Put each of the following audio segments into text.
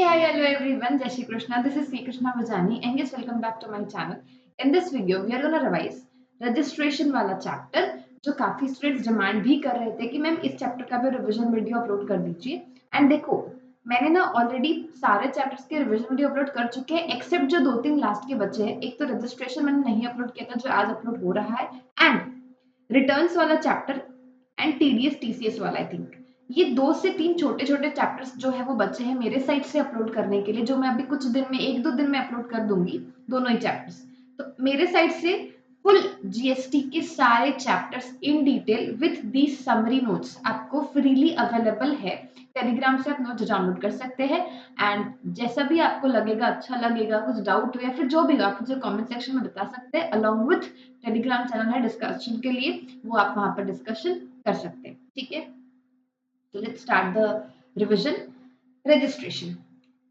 hi, hello everyone. Jai Shri Krishna. This is Sri Krishna Vajani, and yes, welcome back to my channel. In this video, we are gonna revise registration वाला chapter जो काफी students demand भी कर रहे थे कि ma'am इस chapter का भी रिवीजन वीडियो अपलोड कर दीजिए। एंड देखो, मैंने ना ऑलरेडी सारे चैप्टर्स के रिवीजन वीडियो अपलोड कर चुके हैं एक्सेप्ट जो 2-3 लास्ट के बचे हैं। एक तो रजिस्ट्रेशन मैंने नहीं अपलोड किया था जो आज अपलोड हो रहा है, एंड रिटर्न्स वाला चैप्टर एंड टीडीएस टीसीएस वाला। आई थिंक ये 2 से 3 छोटे छोटे चैप्टर्स जो है वो बचे हैं मेरे साइड से अपलोड करने के लिए, जो मैं अभी कुछ दिन में 1-2 दिन में अपलोड कर दूंगी दोनों ही चैप्टर्स। तो मेरे साइड से फुल जीएसटी के सारे chapters in detail with the summary notes आपको फ्रीली अवेलेबल है। टेलीग्राम से आप नोट्स डाउनलोड कर सकते हैं, एंड जैसा भी आपको लगेगा, अच्छा लगेगा, कुछ डाउट हो या फिर जो भी आप मुझे कमेंट सेक्शन में बता सकते हैं। अलॉन्ग विथ टेलीग्राम चैनल है डिस्कशन के लिए, वो आप वहां पर डिस्कशन कर सकते हैं। ठीक है, तो let's start the revision. Registration,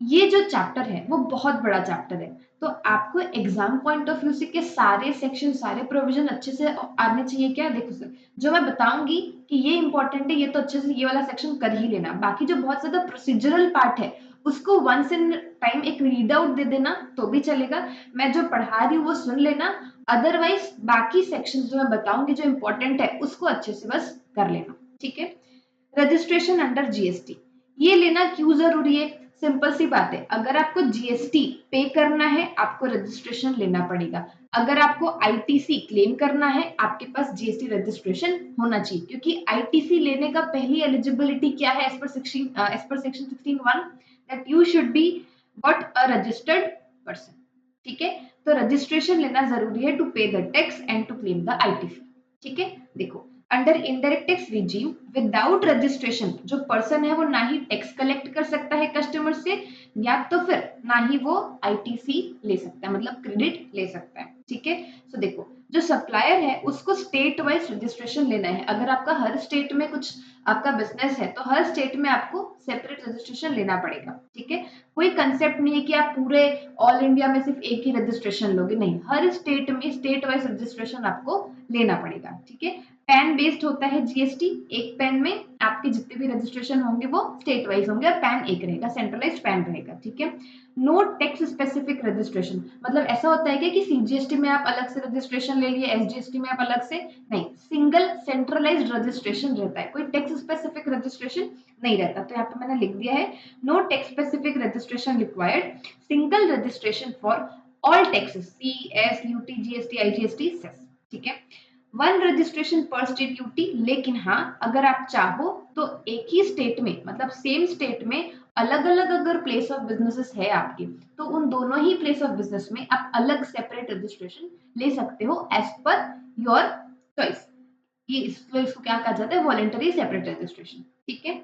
ये जो चैप्टर है वो बहुत बड़ा चैप्टर है, तो आपको एग्जाम पॉइंट ऑफ व्यू से के सारे सेक्शन, सारे प्रोविजन अच्छे से आने चाहिए। क्या देखो सर, जो मैं बताऊंगी कि ये इंपॉर्टेंट है, ये तो अच्छे से ये वाला सेक्शन कर ही लेना। बाकी जो बहुत ज्यादा प्रोसीजरल पार्ट है उसको वंस इन टाइम एक रीड आउट दे देना तो भी चलेगा। मैं जो पढ़ा रही हूँ वो सुन लेना, अदरवाइज बाकी सेक्शन जो मैं बताऊंगी जो इंपॉर्टेंट है उसको अच्छे से बस कर लेना। ठीक है, रजिस्ट्रेशन अंडर जीएसटी ये लेना क्यों जरूरी है? सिंपल सी बात है, अगर आपको जीएसटी पे करना है आपको रजिस्ट्रेशन लेना पड़ेगा। अगर आपको आईटीसी क्लेम करना है आपके पास जीएसटी रजिस्ट्रेशन होना चाहिए, क्योंकि आईटीसी लेने का पहली एलिजिबिलिटी क्या है as per section 16(1) that you should be but a registered person. ठीक है, तो रजिस्ट्रेशन लेना जरूरी है to pay the tax and to claim the ITC. ठीक है, देखो under indirect tax regime without registration जो पर्सन है वो ना ही टैक्स कलेक्ट कर सकता है कस्टमर से, या तो फिर ना ही वो आईटीसी ले सकता है, मतलब क्रेडिट ले सकता है। ठीक है, तो देखो जो सप्लायर है उसको स्टेट वाइज रजिस्ट्रेशन लेना है। अगर आपका हर स्टेट में कुछ आपका बिजनेस है तो हर स्टेट में आपको सेपरेट रजिस्ट्रेशन लेना पड़ेगा। ठीक है, कोई कंसेप्ट नहीं है कि आप पूरे ऑल इंडिया में सिर्फ एक ही रजिस्ट्रेशन लोगे, नहीं, हर स्टेट में स्टेट वाइज रजिस्ट्रेशन आपको लेना पड़ेगा। ठीक है, पैन बेस्ड होता है जीएसटी, एक पैन में आपके जितने भी रजिस्ट्रेशन होंगे वो स्टेट वाइज होंगे और पैन एक रहेगा, सेंट्रलाइज्ड पैन रहेगा। ठीक है, नो टैक्स स्पेसिफिक रजिस्ट्रेशन, मतलब ऐसा होता है कि सीजीएसटी में आप अलग से रजिस्ट्रेशन ले लिए, एसजीएसटी में आप अलग से नहीं, सिंगल सेंट्रलाइज्ड रजिस्ट्रेशन रहता है, कोई टैक्स स्पेसिफिक रजिस्ट्रेशन नहीं रहता। तो यहाँ पे मैंने लिख दिया है no tax specific registration required, single registration for all taxes CS UT GST IGST cess. ठीक है, one registration per state duty, लेकिन हाँ अगर आप चाहो तो एक ही स्टेट में, मतलब सेम स्टेट में अलग अलग अगर प्लेस ऑफ बिजनेसेस है आपके, तो उन दोनों ही प्लेस ऑफ बिजनेस में आप अलग सेपरेट रजिस्ट्रेशन ले सकते हो एज पर योर चॉइस। ये इसको क्या कहा जाता है, वॉलेंटरी सेपरेट रजिस्ट्रेशन। ठीक है,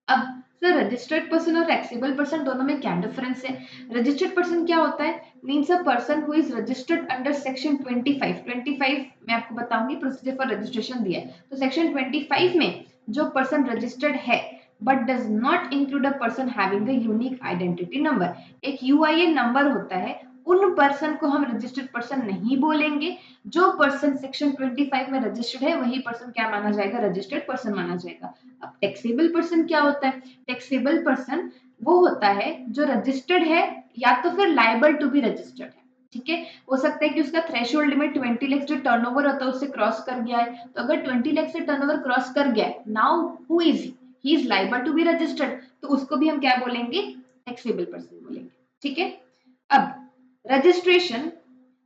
अब सर रजिस्टर्ड पर्सन और टैक्सेबल पर्सन दोनों में क्या डिफरेंस है? रजिस्टर्ड पर्सन क्या होता है? Means a person who is registered under section 25 मैं आपको बताऊंगी प्रोसीजर फॉर रजिस्ट्रेशन दिया है। तो सेक्शन 25 में जो पर्सन रजिस्टर्ड है but does not include a person having a unique identity number, एक यूआईएन नंबर होता है, उन पर्सन को हम रजिस्टर्ड पर्सन नहीं बोलेंगे। जो पर्सन सेक्शन 25 में रजिस्टर्ड है वही पर्सन क्या माना जाएगा, रजिस्टर्ड पर्सन माना जाएगा। अब टैक्सेबल पर्सन क्या होता है? टैक्सेबल पर्सन वो होता है जो रजिस्टर्ड है या तो फिर लायबल टू बी रजिस्टर्ड है। ठीक है, हो सकता है कि उसका थ्रेशोल्ड लिमिट 20 लाख जो टर्नओवर होता है उससे क्रॉस कर गया है, तो अगर 20 लाख से टर्नओवर क्रॉस कर गया है, now who is he is liable to be registered, तो उसको भी हम क्या बोलेंगे, टैक्सेबल पर्सन बोलेंगे। ठीक है, अब registration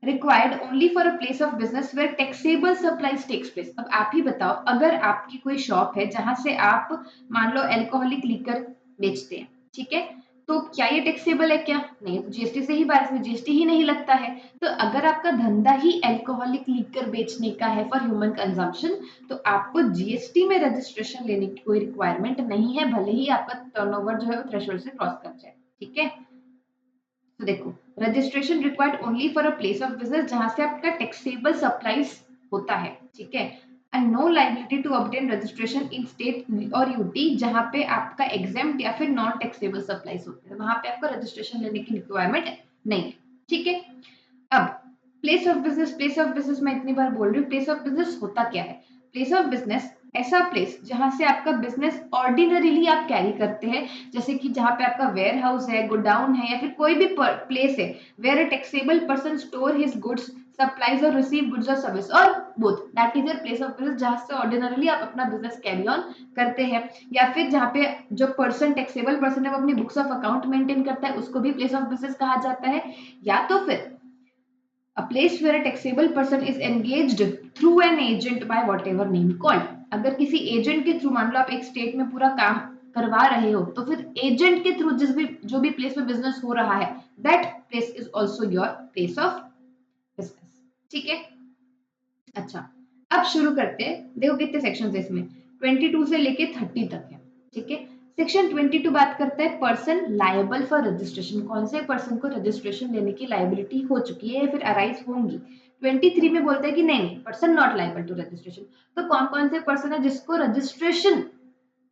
required only for a place of business where taxable supplies takes place। अब आप ही बताओ, अगर आपकी कोई शॉप है जहां से आप मान लो अल्कोहलिक लीकर बेचते हैं, ठीक है, तो क्या ये टैक्सेबल है? क्या नहीं, तो जीएसटी से ही बाहर, में जीएसटी ही नहीं लगता है। तो अगर आपका धंधा ही अल्कोहलिक लीकर बेचने का है फॉर ह्यूमन कंजम्पशन, तो आपको जीएसटी में रजिस्ट्रेशन लेने की कोई रिक्वायरमेंट नहीं है, भले ही आपका टर्नओवर जो है वो थ्रेशोल्ड से क्रॉस कर जाए। ठीक है, तो देखो registration required only for a place of business जहां से आपका टैक्सेबल सप्लाईज होता है। ठीक है, and no liability to obtain registration in state और यूटी जहां पे आपका एग्जेम्प्ट या फिर नॉन टैक्सेबल सप्लाईज होते हैं, वहां पे आपको रजिस्ट्रेशन लेने की रिक्वायरमेंट नहीं है। ठीक है, अब प्लेस ऑफ बिजनेस मैं इतनी बार बोल रही हूँ, प्लेस ऑफ बिजनेस होता क्या है? प्लेस ऑफ बिजनेस ऐसा प्लेस जहां से आपका बिजनेस ऑर्डिनरीली आप कैरी करते हैं, जैसे कि जहां पे आपका वेयर हाउस है, गोडाउन है, या फिर कोई भी प्लेस है where a taxable person store his goods, supplies और रिसीव गुड्स और सर्विस, और both that is your place of business, जहां से ऑर्डिनरीली आप अपना बिजनेस कैरी ऑन करते हैं। या फिर जहां पे जो पर्सन टैक्सेबल पर्सन है वो अपनी बुक्स ऑफ अकाउंट मेंटेन करता है, उसको भी प्लेस ऑफ बिजनेस कहा जाता है। या तो फिर a place where a taxable person is engaged through an agent by whatever name called। अगर किसी एजेंट के थ्रू, मान लो आप एक स्टेट में पूरा काम करवा रहे हो, तो फिर एजेंट के थ्रू जो भी प्लेस में बिजनेस हो रहा है, that place is also your place of business. ठीक है, अच्छा, अब शुरू करते हैं। देखो कितने सेक्शन है इसमें, 22 से लेके 30 तक है। ठीक है, सेक्शन 22 बात करता है पर्सन लायबल फॉर रजिस्ट्रेशन, कौन से पर्सन को रजिस्ट्रेशन लेने की लायबिलिटी हो चुकी है या फिर अराइज होंगी। 23 में बोलता है कि नहीं, person not liable to registration. तो कौन कौन से पर्सन है जिसको रजिस्ट्रेशन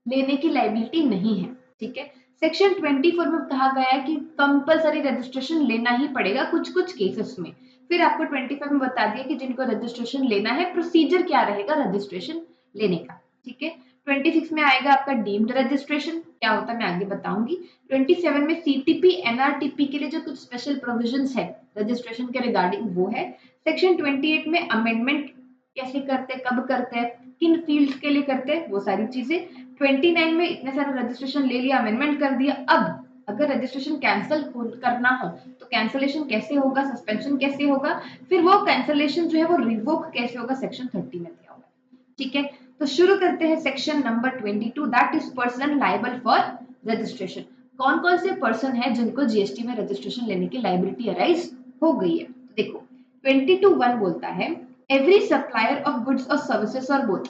लेने की लायबिलिटी नहीं है। ठीक है, सेक्शन 24 में कहा गया है कि कंपलसरी रजिस्ट्रेशन लेना ही पड़ेगा कुछ कुछ केसेस में। फिर आपको 25 में बता दिया कि जिनको रजिस्ट्रेशन लेना है, प्रोसीजर क्या रहेगा रजिस्ट्रेशन लेने का। ठीक है, 26 में आएगा आपका डीम्ड रजिस्ट्रेशन, क्या होता है मैं आगे बताऊंगी। 27 में सीटीपी एनआरटीपी के लिए जो कुछ स्पेशल प्रोविजंस है रजिस्ट्रेशन के रिगार्डिंग वो है। सेक्शन 28 में अमेंडमेंट कैसे करते हैं, कब करते हैं, किन फील्ड्स के लिए करते हैं, वो सारी चीजें। 29 में इतने सारे रजिस्ट्रेशन ले लिया, अमेंडमेंट कर दिया। अब अगर रजिस्ट्रेशन कैंसिल करना हो तो कैंसलेशन कैसे होगा, सस्पेंशन कैसे होगा, फिर वो कैंसलेशन जो है वो रिवोक कैसे होगा, सेक्शन 30 में दिया हुआ है। ठीक है, तो शुरू करते हैं section number 22, that is person liable for registration. कौन कौन से पर्सन है जिनको जीएसटी में रजिस्ट्रेशन लेने की लायबिलिटी अराइज हो गई है। देखो 22(1) बोलता है एवरी सप्लायर ऑफ गुड्स और सर्विसेज और बोथ,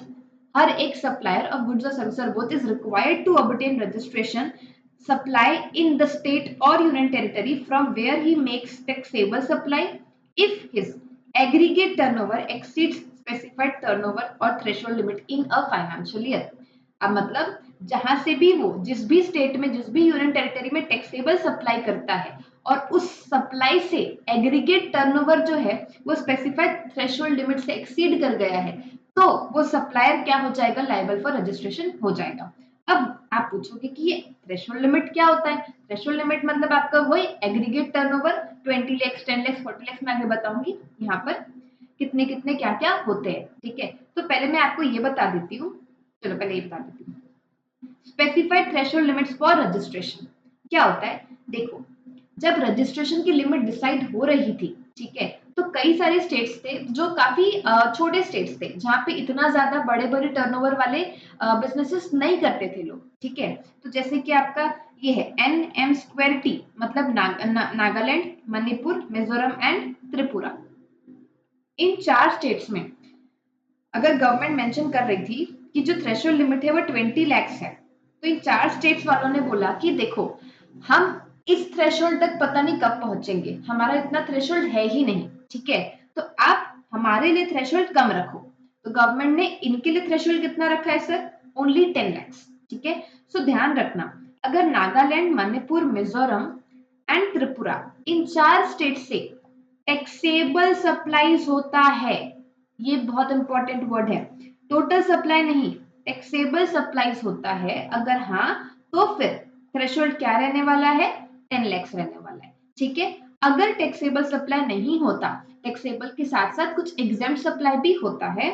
हर एक सप्लायर ऑफ गुड्स और सर्विस और both is required to obtain registration supply in the state or union territory from where he makes taxable supply if his aggregate turnover exceeds specified turnover or threshold limit in a financial year। अब मतलब जहां से भी वो जिस भी state में जिस भी यूनियन टेरिटरी में टैक्सेबल सप्लाई करता है और उस सप्लाई से एग्रीगेट टर्नओवर जो है वो स्पेसिफाइड थ्रेशोल्ड लिमिट से एक्सीड कर गया है, तो वो सप्लायर क्या हो जाएगा, लायबल फॉर रजिस्ट्रेशन हो जाएगा। अब आप पूछोगे कि ये थ्रेशोल्ड लिमिट क्या होता है। थ्रेशोल्ड लिमिट मतलब आपका वही एग्रीगेट टर्नओवर 20 लाख 10 लाख 40 लाख में आगे बताऊंगी यहाँ पर कितने कितने क्या क्या होते हैं। ठीक है, तो पहले मैं आपको ये बता देती हूँ, चलो पहले ये बता देती हूँ specified threshold limits for registration क्या होता है। देखो जब रजिस्ट्रेशन की लिमिट डिसाइड हो रही थी, ठीक है, तो कई सारे स्टेट्स थे जो काफी छोटे स्टेट्स थे जहां पे इतना ज्यादा बड़े बड़े टर्नओवर वाले बिजनेसेस नहीं करते थे लोग। ठीक है, तो जैसे कि आपका ये है NM2T मतलब Nagaland, Manipur, Mizoram and Tripura. In 4 states में अगर गवर्नमेंट मेंशन कर रही थी कि जो थ्रेशोल्ड लिमिट है वो 20 लाख है, तो इन 4 स्टेट्स वालों ने बोला कि देखो हम इस थ्रेशोल्ड तक पता नहीं कब पहुंचेंगे, हमारा इतना थ्रेशोल्ड है ही नहीं। ठीक है, तो आप हमारे लिए थ्रेशोल्ड कम रखो। तो गवर्नमेंट ने इनके लिए थ्रेशोल्ड कितना रखा है सर, ओनली 10 लाख। ठीक है, सो ध्यान रखना अगर Nagaland, Manipur, Mizoram and Tripura in 4 state से टैक्सेबल सप्लाईज होता है, ये बहुत इंपॉर्टेंट वर्ड है, टोटल सप्लाई नहीं, टैक्सेबल सप्लाईज होता है अगर हाँ, तो फिर थ्रेशोल्ड क्या रहने वाला है, 10 लाख रहने वाला है। ठीक है, अगर टैक्सेबल सप्लाई नहीं होता, टैक्सेबल के साथ साथ कुछ एग्जेम्प्ट सप्लाई भी होता है,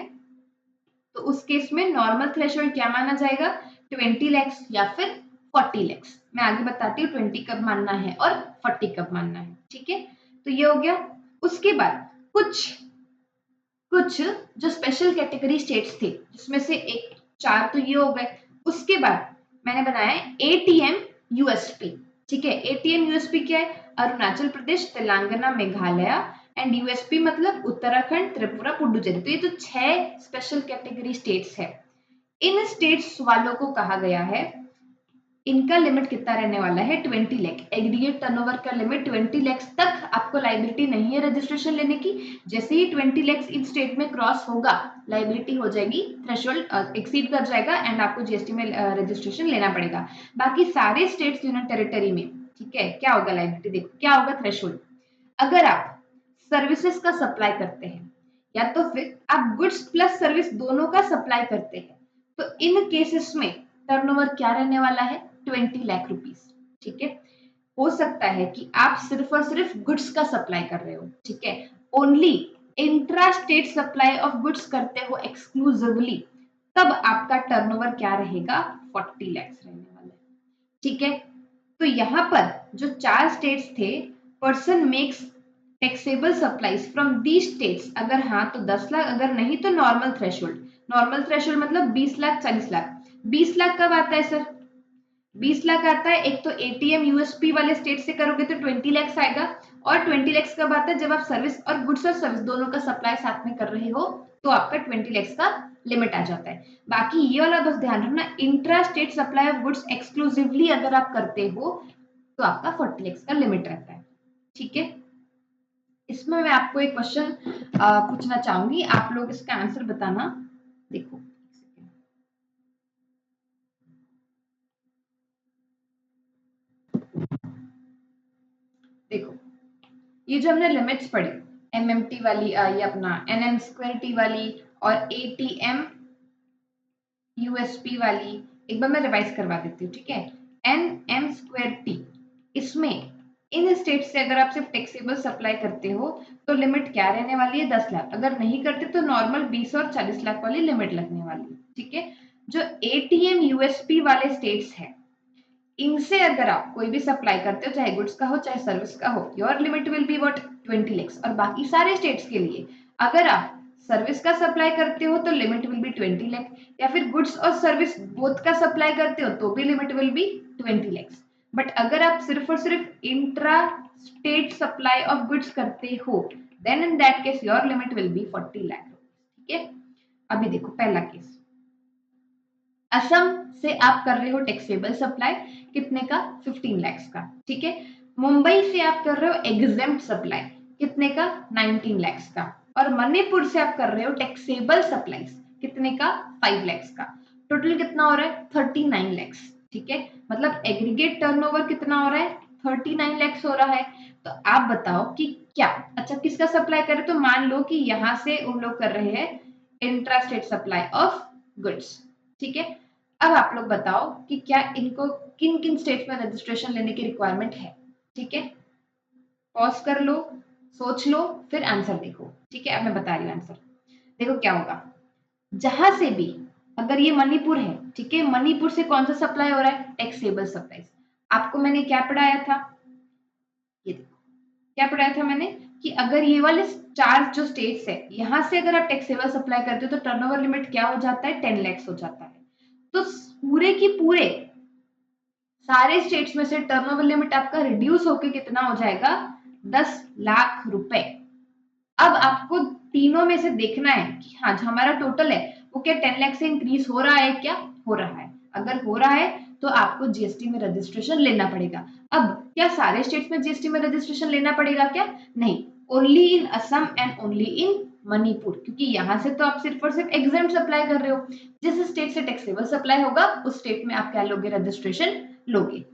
तो उस केस में नॉर्मल थ्रेशोल्ड क्या माना जाएगा, 20 लाख या फिर 40 लाख। मैं आगे बताती हूँ 20 कब मानना है और 40 कब मानना है। ठीक है, तो ये हो गया। उसके बाद कुछ कुछ जो स्पेशल कैटेगरी स्टेट्स थे जिसमें से एक 4 तो ये हो गए। उसके बाद मैंने बनाया एटीएम यूएसपी। ठीक है, एटीएम यूएसपी क्या है, अरुणाचल प्रदेश, तेलंगाना, मेघालय एंड यूएसपी मतलब उत्तराखंड, त्रिपुरा, पुडुचेरी। तो ये जो 6 स्पेशल कैटेगरी स्टेट्स है, इन स्टेट्स वालों को कहा गया है इनका लिमिट कितना रहने वाला है, 20 लाख। एग्रीगेट टर्नओवर का लिमिट 20 लाख तक आपको लाइबिलिटी नहीं है रजिस्ट्रेशन लेने की। जैसे ही 20 लाख इन स्टेट में क्रॉस होगा, लाइबिलिटी हो जाएगी, थ्रेशोल्ड एक्सीड कर जाएगा एंड आपको जीएसटी में रजिस्ट्रेशन लेना पड़ेगा। बाकी सारे स्टेट्स यूनियन टेरिटरी में, ठीक है, क्या होगा लाइबिलिटी, देखो क्या होगा थ्रेशोल्ड। अगर आप सर्विसेज का सप्लाई करते हैं या तो फिर आप गुड्स प्लस सर्विस दोनों का सप्लाई करते हैं, तो इन केसेस में टर्नओवर क्या रहने वाला है, 20 लाख रुपीस। ठीक है, हो सकता है कि आप सिर्फ और सिर्फ गुड्स का सप्लाई कर रहे हो, ठीक है, only intra state supply of goods करते हो एक्सक्लूसिवली, तब आपका टर्नओवर क्या रहेगा, 40 लाख रहने वाला है। ठीक है, तो यहाँ पर जो 4 स्टेट्स थे, person makes taxable supplies from the states, अगर हाँ तो 10 लाख, अगर नहीं तो नॉर्मल थ्रेशोल्ड। नॉर्मल थ्रेशोल्ड मतलब 20 लाख 40 लाख। 20 लाख कब आता है सर, 20 लाख आता है एक तो एटीएम यूएसपी वाले स्टेट से करोगे तो 20 लैक्स आएगा, और 20 लैक्स कब आता है, जब आप सर्विस और गुड्स और सर्विस दोनों का सप्लाई साथ में कर रहे हो, तो आपका 20 लैक्स का लिमिट आ जाता है। बाकी ये वाला बस ध्यान रखना, intra state supply of goods exclusively अगर आप करते हो तो आपका 40 लैक्स का लिमिट रहता है। ठीक है, इसमें मैं आपको एक क्वेश्चन पूछना चाहूंगी, आप लोग इसका आंसर बताना। देखो, देखो ये जो हमने लिमिट्स पढ़ी, एमएमटी वाली, ये अपना एनएम स्क्वायर टी वाली और एटीएम यूएसपी वाली, एक बार मैं रिवाइज करवा देती हूँ। ठीक है, एनएम स्क्वायर टी, इसमें इन स्टेट से अगर आप सिर्फ टैक्सेबल सप्लाई करते हो तो लिमिट क्या रहने वाली है, 10 लाख। अगर नहीं करते तो नॉर्मल 20 और 40 लाख वाली लिमिट लगने वाली है। ठीक है, जो एटीएम यूएसपी वाले स्टेट्स हैं, इनसे अगर आप कोई भी सप्लाई करते हो, चाहे गुड्स का हो चाहे सर्विस का हो, your limit will be what, 20 lakhs. और बाकी सारे स्टेट्स के लिए अगर आप सर्विस का सप्लाई करते हो तो लिमिट विल बी 20 लैक्स, या फिर गुड्स और सर्विस बोथ का सप्लाई करते हो तो भी limit will be 20 lakhs. But अगर आप सिर्फ और सिर्फ intra state supply of goods करते हो, then in that case your limit will be 40 lakh. ठीक है, अभी देखो पहला केस, असम से आप कर रहे हो टैक्सेबल सप्लाई, कितने का, 15 लाख का। ठीक है, मुंबई से आप कर रहे हो एग्जेम्प्ट सप्लाई, कितने का, 19 लाख का। और मणिपुर से आप कर रहे हो टैक्सेबल सप्लाईज, कितने का, 5 लाख का। टोटल कितना हो रहा है, 39 लाख। ठीक है, मतलब एग्रीगेट टर्नओवर कितना हो रहा है, 39 लाख हो रहा है। तो आप बताओ कि क्या, अच्छा किसका सप्लाई करें, तो मान लो कि यहां से उन लोग कर रहे हैं intra state supply of goods. ठीक है, अब आप लोग बताओ कि क्या इनको किन किन स्टेट में रजिस्ट्रेशन लेने की रिक्वायरमेंट है। ठीक है, पॉज कर लो, सोच लो, फिर आंसर देखो। ठीक है, अब मैं बता रही हूँ आंसर। देखो क्या होगा, जहां से भी, अगर ये मणिपुर है, ठीक है, मणिपुर से कौन सा सप्लाई हो रहा है, टैक्सेबल सप्लाई। आपको मैंने क्या पढ़ाया था, ये देखो क्या पढ़ाया था मैंने, कि अगर ये वाले 4 जो स्टेट्स है, यहां से अगर आप टैक्सेबल सप्लाई करते हो तो टर्नओवर लिमिट क्या हो जाता है, 10 लाख हो जाता है। तो पूरे की पूरे सारे स्टेट्स में से टर्नओवर लिमिट आपका रिड्यूस होकर कितना हो जाएगा, 10 लाख रुपए। अब आपको तीनों में से देखना है कि हाँ जो हमारा टोटल है वो क्या 10 लाख से इंक्रीज हो रहा है, क्या हो रहा है। अगर हो रहा है तो आपको जीएसटी में रजिस्ट्रेशन लेना पड़ेगा। अब क्या सारे स्टेट्स में जीएसटी में रजिस्ट्रेशन लेना पड़ेगा क्या, नहीं, only in Assam and only in Manipur, क्योंकि यहाँ से तो आप सिर्फ और सिर्फ एग्जाम सप्लाई कर रहे हो। जिस स्टेट से टैक्सेबल सप्लाई होगा उस स्टेट में आप क्या लोगे, रजिस्ट्रेशन लोगे।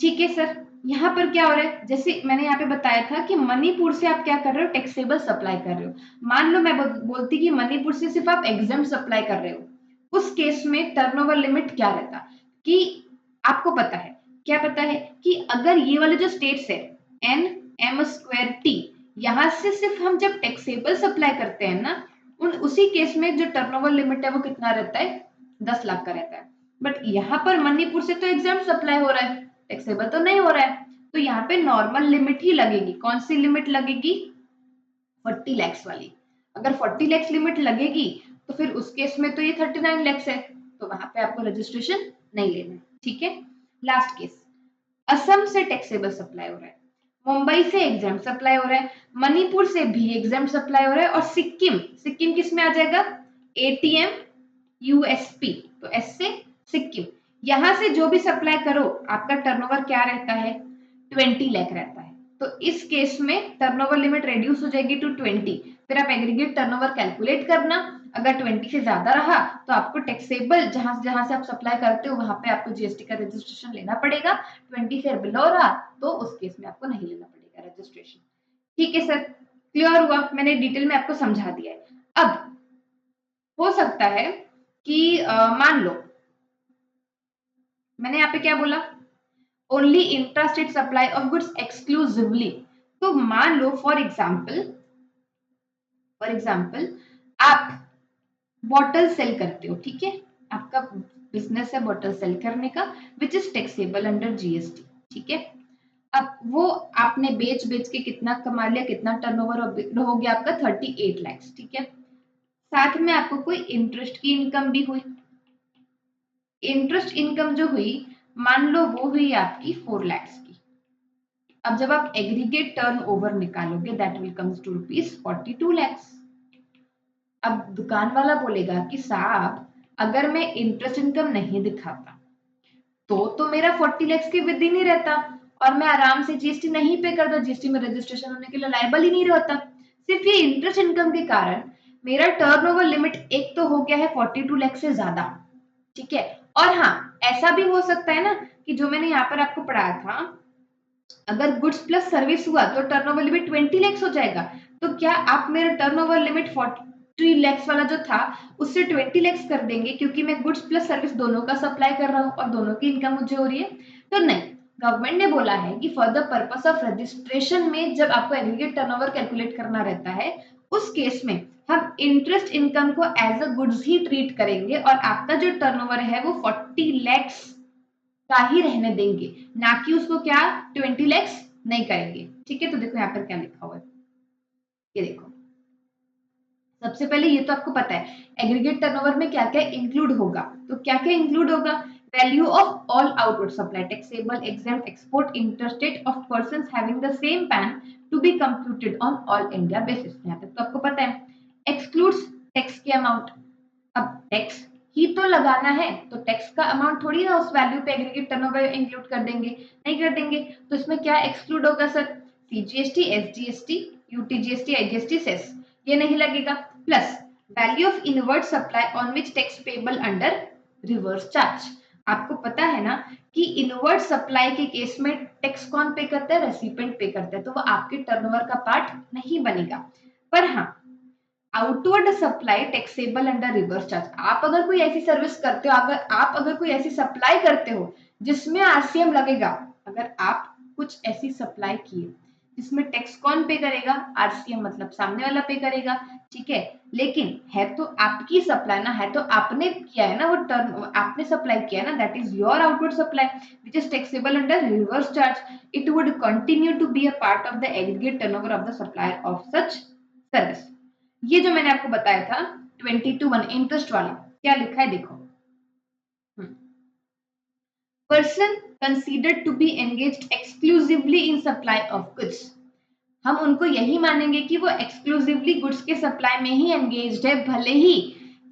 ठीक है सर, यहाँ पर क्या हो रहा है, जैसे मैंने यहाँ पे बताया था कि मणिपुर से आप क्या कर रहे हो, टैक्सेबल सप्लाई कर रहे हो। मान लो मैं बोलती कि मणिपुर से सिर्फ आप एग्जाम सप्लाई कर रहे हो, उस केस में टर्नओवर लिमिट क्या रहता, कि आपको पता है, क्या पता है, कि अगर ये वाले जो स्टेट्स है एन एम स्क्वायर टी, यहाँ से सिर्फ हम जब टैक्सेबल सप्लाई करते हैं ना, उसी केस में जो टर्नओवर लिमिट है वो कितना रहता है, 10 लाख का रहता है। बट यहाँ पर मणिपुर से तो एग्जाम सप्लाई हो रहा है, टैक्सेबल तो नहीं हो रहा है, तो यहाँ पे नॉर्मल लिमिट ही लगेगी। कौन सी लिमिट लगेगी, 40 लैक्स वाली। अगर 40 लैक्स लिमिट लगेगी तो फिर उस केस में तो ये 39 लैक्स है, तो वहां पे आपको रजिस्ट्रेशन नहीं लेना है। ठीक है, लास्ट केस, असम से टैक्सेबल सप्लाई हो रहा है, मुंबई से एग्जाम सप्लाई हो रहा है, मणिपुर से भी एग्जाम सप्लाई हो रहा है, और सिक्किम, सिक्किम किस में आ जाएगा, एटीएम यूएसपी, तो एस से सिक्किम, यहां से जो भी सप्लाई करो आपका टर्नओवर क्या रहता है, 20 लाख रहता है। तो इस केस में टर्नओवर लिमिट रिड्यूस हो जाएगी टू 20। फिर आप एग्रीगेट टर्नओवर कैलकुलेट करना, अगर 20 से ज्यादा रहा तो आपको टैक्सेबल जहां से आप सप्लाई करते हो वहां पे आपको जीएसटी का रजिस्ट्रेशन लेना पड़ेगा। 20 से बिलो रहा तो उस केस में आपको नहीं लेना पड़ेगा रजिस्ट्रेशन। ठीक है सर, क्लियर हुआ, मैंने डिटेल में आपको समझा दिया है। अब हो सकता है कि मान लो मैंने यहाँ पे क्या बोला, only intrastate supply of goods exclusively. तो मान लो फॉर एग्जाम्पल आप बॉटल सेल करते हो, ठीक है, आपका बिजनेस है बॉटल सेल करने का, विच इज टैक्सेबल अंडर जीएसटी, ठीक है। अब वो आपने बेच बेच के कितना कमा लिया, कितना टर्नओवर हो गया आपका 38 लाख, ठीक है। साथ में आपको कोई इंटरेस्ट की इनकम भी हुई, इंटरेस्ट इनकम जो हुई मान लो वो हुई आपकी 4 लाख की। अब जब आप एग्रीगेट टर्नओवर निकालोगे that will comes to rupees 42 lakh. अब दुकान वाला बोलेगा कि साहब अगर मैं इंटरेस्ट इनकम नहीं दिखाता तो मेरा 40 लाख के विद ही नहीं रहता और मैं आराम से जीएसटी नहीं पे करता, जीएसटी में रजिस्ट्रेशन होने के लिए लायबल ही नहीं रहता। सिर्फ ये इंटरेस्ट इनकम के कारण मेरा टर्नओवर लिमिट एक तो हो गया है 42 लाख से ज्यादा, ठीक है। और हाँ, ऐसा भी हो सकता है ना कि जो मैंने यहाँ पर आपको पढ़ाया था, अगर गुड्स प्लस सर्विस हुआ तो टर्नओवर लिमिट 20 लाख हो जाएगा। तो क्या आप मेरा टर्नओवर लिमिट 40 लाख वाला जो था उससे 20 लाख कर देंगे क्योंकि मैं गुड्स प्लस सर्विस दोनों का सप्लाई कर रहा हूँ और दोनों की इनकम मुझे हो रही है? तो नहीं, गवर्नमेंट ने बोला है कि for the purpose of registration में जब आपको एग्रीगेट टर्नओवर कैलकुलेट करना रहता है उस केस में हम इंटरेस्ट इनकम को एज अ गुड्स ही ट्रीट करेंगे और आपका जो टर्नओवर है वो 40 लाख का ही रहने देंगे, ना कि उसको क्या 20 लाख नहीं करेंगे, ठीक है। तो देखो यहाँ पर क्या लिखा हुआ है, ये देखो। सबसे पहले ये तो आपको पता है एग्रीगेट टर्नओवर में क्या क्या इंक्लूड होगा, तो क्या क्या इंक्लूड होगा, value of all outward supply taxable exempt export interstate of persons having the same PAN to be computed on all India basis. यहाँ तक तो आपको पता है। एक्सक्लूड्स टैक्स के अमाउंट, अब टैक्स ही तो लगाना है तो टैक्स का अमाउंट थोड़ी ना उस वैल्यू पे एग्रीगेट टर्नओवर इंक्लूड कर देंगे, नहीं कर देंगे। तो इसमें क्या एक्सक्लूड होगा sir, CGST, SGST, UTGST, IGST, cess, ये नहीं लगेगा। Plus value of inward supply on which tax payable under reverse charge. आपको पता है ना कि इनवर्ड सप्लाई के केस में टैक्स कौन पे करता है, रेसिपिएंट पे करता है, तो वो आपके टर्नओवर का पार्ट नहीं बनेगा। पर हाँ, outward supply taxable under reverse charge. आप अगर कोई ऐसी सर्विस करते हो, अगर आप कोई ऐसी सप्लाई करते हो जिसमें आरसीएम लगेगा, अगर आप कुछ ऐसी सप्लाई किए जिसमें टैक्स कौन पे करेगा, आरसीएम, मतलब सामने वाला पे करेगा, ठीक है। लेकिन है तो आपकी सप्लाई ना, है तो आपने किया है ना, वो टर्न आपने सप्लाई किया है ना, that is your outward supply which is taxable under reverse charge. It would continue to be a part of the aggregate turnover of the supplier of such service. ये जो मैंने आपको बताया था 20 to 1 इंटरेस्ट वाला, क्या लिखा है देखो, person considered to be engaged exclusively in supply of goods. हम उनको यही मानेंगे कि वो एक्सक्लूसिवली गुड्स के सप्लाई में ही एंगेज्ड है, भले ही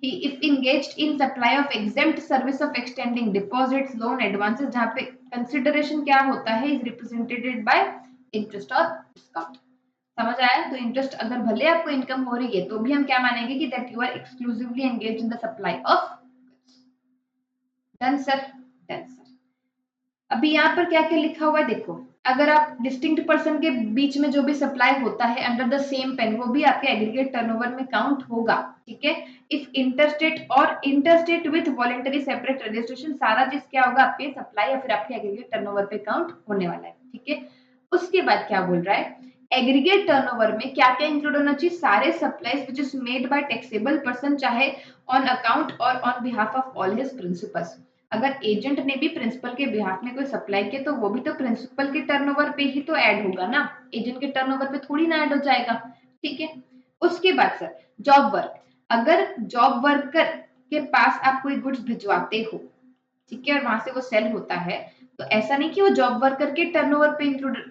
if engaged in supply of exempt service of extending deposits, loan, advances, जहां पे कंसिडरेशन क्या होता है, इज रिप्रेजेंटेड बाय इंटरेस्ट और डिस्काउंट। समझ आया? तो इंटरेस्ट अगर भले आपको इनकम हो रही है तो भी हम क्या मानेंगे कि that you are exclusively engaged in the supply of. Done sir, done sir. अभी यहाँ पर क्या क्या लिखा हुआ है देखो, अगर आप डिस्टिंक्ट पर्सन के बीच में जो भी सप्लाई होता है अंडर द सेम पेन वो भी आपके एग्रीगेट टर्नओवर में काउंट होगा, ठीक है। इफ इंटरस्टेट और interstate with voluntary separate registration, सारा चीज क्या होगा, आपके सप्लाई या फिर आपके एग्रीगेट टर्नओवर पे काउंट होने वाला है, ठीक है। उसके बाद क्या बोल रहा है, एग्रीगेट टर्नओवर में क्या क्या इंक्लूड होना चाहिए, सारे supplies which is made by taxable person, चाहे ऑन अकाउंट और on behalf of all his principles. अगर एजेंट ने भी प्रिंसिपल के बिहाफ में कोई सप्लाई किया तो वो भी तो प्रिंसिपल के टर्नओवर पे ही तो ऐड होगा ना, एजेंट के टर्नओवर पे थोड़ी ना ऐड हो जाएगा, ठीक है। उसके बाद सर जॉब वर्क, अगर जॉब वर्कर के पास आप कोई गुड्स भिजवाते हो, ठीक है, और वहां से वो सेल होता है, तो ऐसा नहीं कि वो जॉब वर्कर के टर्नओवर पे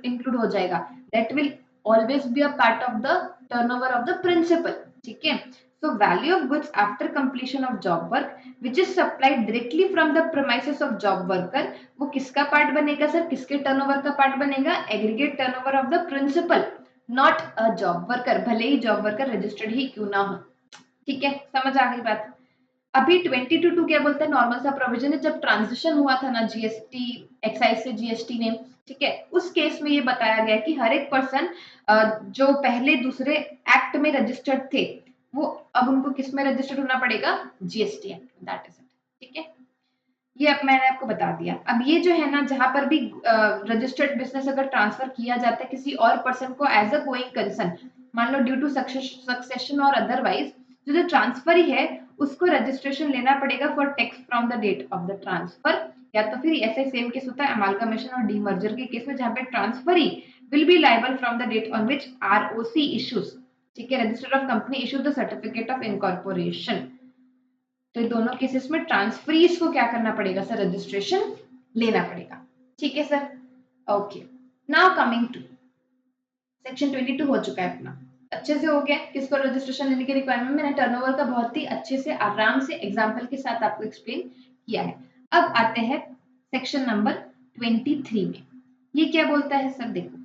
इंक्लूड हो जाएगा, that will always be a part of the turnover of the principal, ठीक है। So value of goods after completion of job work which is supplied directly from the premises of job worker, वो किसका part बनेगा sir, किसके turnover का part बनेगा, aggregate turnover of the principal, not a job worker, भले ही job worker registered ही क्यों ना हो, ठीक है। समझ आ गई बात? अभी 22 क्या बोलता है, नॉर्मल सा प्रोविजन है, जब ट्रांजिशन हुआ था ना जीएसटी एक्साइज से जीएसटी में, ठीक है, उस केस में ये बताया गया कि हर एक पर्सन जो पहले दूसरे एक्ट में रजिस्टर्ड थे वो अब उनको किस में रजिस्टर्ड होना पड़ेगा, जीएसटी एक्ट में, दैट इज इट। ठीक है, ये अब मैंने आपको बता दिया। अब ये जो है ना, जहां पर भी रजिस्टर्ड बिजनेस अगर ट्रांसफर किया जाता है किसी और पर्सन को एज अ गोइंग कंसर्न, मान लो ड्यू टू सक्सेशन और अदरवाइज, जो ट्रांसफर ही है उसको रजिस्ट्रेशन लेना पड़ेगा for tax from the date of the transfer, या तो फिर ऐसे सेम केस होता है अमालगमेशन और डीमर्जर के केस में, जहां पे transferee will be liable from the date on which ROC issues, ठीक है, register of company issue the certificate of incorporation. तो ये दोनों केसेस में ट्रांसफरीज को क्या करना पड़ेगा सर, रजिस्ट्रेशन लेना पड़ेगा। ठीक है sir, okay. Now coming to section 22 हो चुका है अपना, अच्छे से हो गया किसको रजिस्ट्रेशन लेने की रिक्वायरमेंट, मैंने टर्नओवर का बहुत ही अच्छे से आराम से एग्जांपल के साथ आपको एक्सप्लेन किया है। अब आते हैं सेक्शन नंबर 23 में, ये क्या बोलता है सर, देखो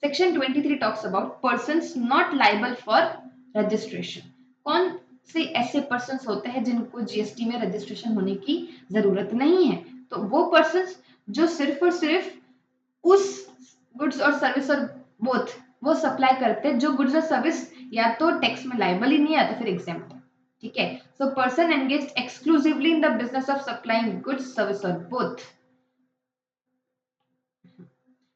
section 23 talks about persons not liable for registration. कौन से ऐसे पर्सन्स होते हैं जिनको जीएसटी में रजिस्ट्रेशन होने की जरूरत नहीं है, तो वो पर्सन्स जो सिर्फ और सिर्फ उस गुड्स और सर्विस और बोथ वो सप्लाई करते हैं जो गुड्स और सर्विस या तो टैक्स में लायबल ही नहीं है या तो फिर एग्जेम्प्ट है। ठीक है, so person engaged exclusively in the business of supplying goods service और both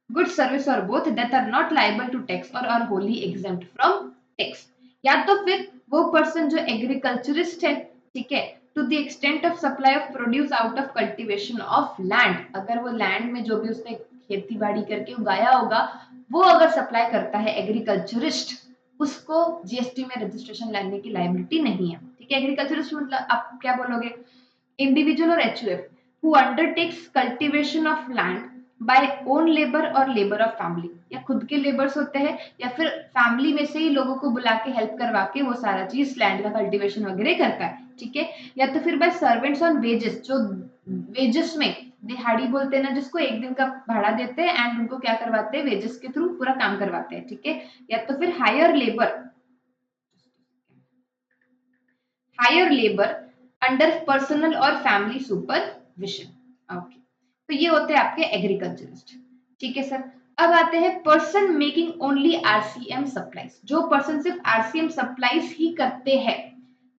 goods service or both that are not liable to tax or are wholly exempt from tax, या तो फिर वो पर्सन जो एग्रीकल्चरिस्ट है, ठीक है, to the extent of supply of produce out of cultivation of land, अगर वो लैंड में जो भी उसने खेती बाड़ी करके उगाया होगा वो अगर सप्लाई करता है एग्रीकल्चरिस्ट, उसको जीएसटी में रजिस्ट्रेशन लेने की लायबिलिटी नहीं है। ठीक है, एग्रीकल्चरिस्ट मतलब आप क्या बोलोगे, इंडिविजुअल और HUF who undertakes cultivation of land by own labour और लेबर ऑफ फैमिली, या खुद के लेबर्स होते हैं या फिर फैमिली में से ही लोगों को बुला के हेल्प करवा के वो सारा चीज लैंड का कल्टीवेशन वगैरह करता है। ठीक है, या तो फिर बाय सर्वेंट्स ऑन वेजेस, जो वेजेस में दिहाड़ी बोलते हैं ना, जिसको एक दिन का भाड़ा देते हैं एंड उनको क्या करवाते हैं, वेजेस के थ्रू पूरा काम करवाते हैं। ठीक है, या तो फिर हायर लेबर अंडर पर्सनल और फैमिली सुपरविजन। ओके, तो ये होते हैं आपके एग्रीकल्चरिस्ट। ठीक है सर, अब आते हैं person making only RCM supplies, जो पर्सन सिर्फ आरसीएम सप्लाईज ही करते हैं।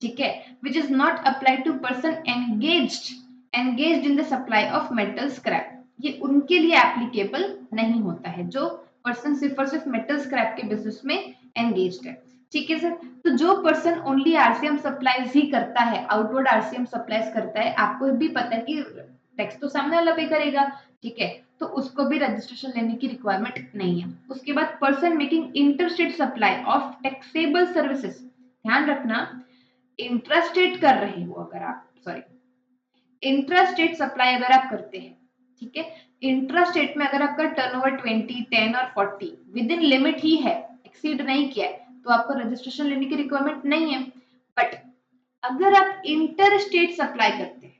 ठीक है, which is not applied to person engaged in the supply of metal scrap, ये उनके लिए एप्लीकेबल नहीं होता है जो पर्सन सिर्फ और सिर्फ मेटल स्क्रैप के बिजनेस में एंगेज्ड है। ठीक है सर, तो जो पर्सन ओनली आरसीएम सप्लाईज ही करता है, आउटवर्ड आरसीएम सप्लाईज करता है, आपको भी पता है कि टैक्स तो सामने वाला पे करेगा। ठीक है, तो उसको भी रजिस्ट्रेशन लेने की रिक्वायरमेंट नहीं है। उसके बाद person making interstate supply of taxable services, ध्यान रखना इंट्रास्टेट कर रहे हो अगर आप, सॉरी इंट्रास्टेट सप्लाई अगर आप करते हैं, ठीक है, इंट्रास्टेट में अगर आपका टर्नओवर 20, 10 और 40 विद इन लिमिट ही है, एक्सीड नहीं किया है, तो आपको रजिस्ट्रेशन लेने की रिक्वायरमेंट नहीं है। बट अगर आप इंटर स्टेट सप्लाई करते हैं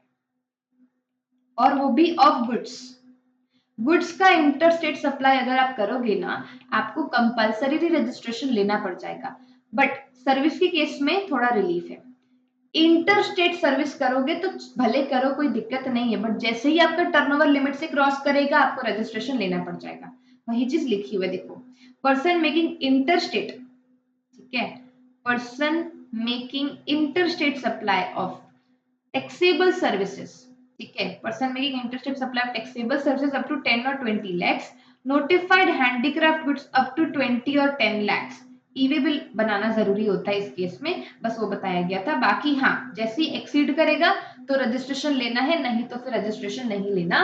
और वो भी ऑफ गुड्स का इंटर स्टेट सप्लाई अगर आप करोगे ना, आपको कंपल्सरी रजिस्ट्रेशन लेना पड़ जाएगा। बट सर्विस के केस में थोड़ा रिलीफ है, इंटर स्टेट सर्विस करोगे तो भले करो, कोई दिक्कत नहीं है, बट जैसे ही आपका टर्नओवर लिमिट से क्रॉस करेगा आपको रजिस्ट्रेशन लेना पड़ जाएगा। वही चीज लिखी हुई है, देखो पर्सन मेकिंग इंटरस्टेट, ठीक है, person making interstate supply of taxable services, ठीक है, person making interstate supply of taxable services up to 10 और 20 lakhs, notified handicraft goods up to 20 और 10 lakhs, ईवे बिल बनाना जरूरी होता है इस केस में, बस वो बताया गया था। बाकी हाँ, जैसे ही एक्सीड करेगा तो रजिस्ट्रेशन लेना है, नहीं तो फिर रजिस्ट्रेशन नहीं लेना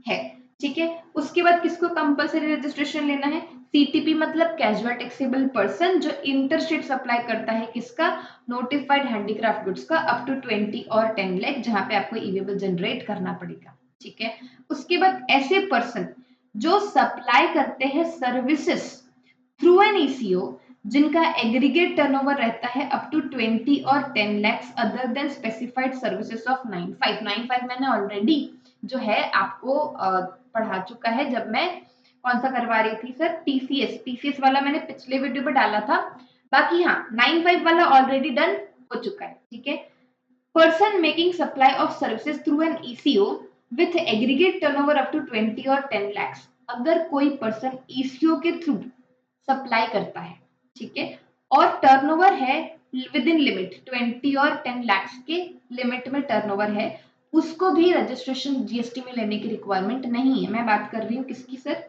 है। ठीक है, उसके बाद किसको कंपल्सरी रजिस्ट्रेशन लेना है, सीटीपी मतलब कैजुअल टैक्सेबल पर्सन, जो इंटरस्टेट सप्लाई करता है किसका, नोटिफाइड हैंडीक्राफ्ट गुड्स का अप टू 20 और 10 लाख, जहां पे आपको ईवे बिल जनरेट करना पड़ेगा। ठीक है, उसके बाद ऐसे पर्सन जो सप्लाई करते हैं सर्विसेज थ्रू एन ईसीओ जिनका एग्रीगेट टर्नओवर रहता है अप टू 20 और 10 lakhs other than specified services of 95 मैंने ऑलरेडी जो है आपको पढ़ा चुका है, जब मैं कौन सा करवा रही थी सर, टीसीएस वाला मैंने पिछले वीडियो पे डाला था। बाकी हाँ 95 वाला ऑलरेडी डन हो चुका है। ठीक है, person making supply of services through an ECO with aggregate turnover up to 20 और 10 lakhs, अगर कोई पर्सन ईसीओ के थ्रू सप्लाई करता है, ठीक है, और टर्नओवर है विद इन लिमिट 20 और 10 लाख के लिमिट में टर्नओवर है, उसको भी रजिस्ट्रेशन जीएसटी में लेने की रिक्वायरमेंट नहीं है। मैं बात कर रही हूँ किसकी सर?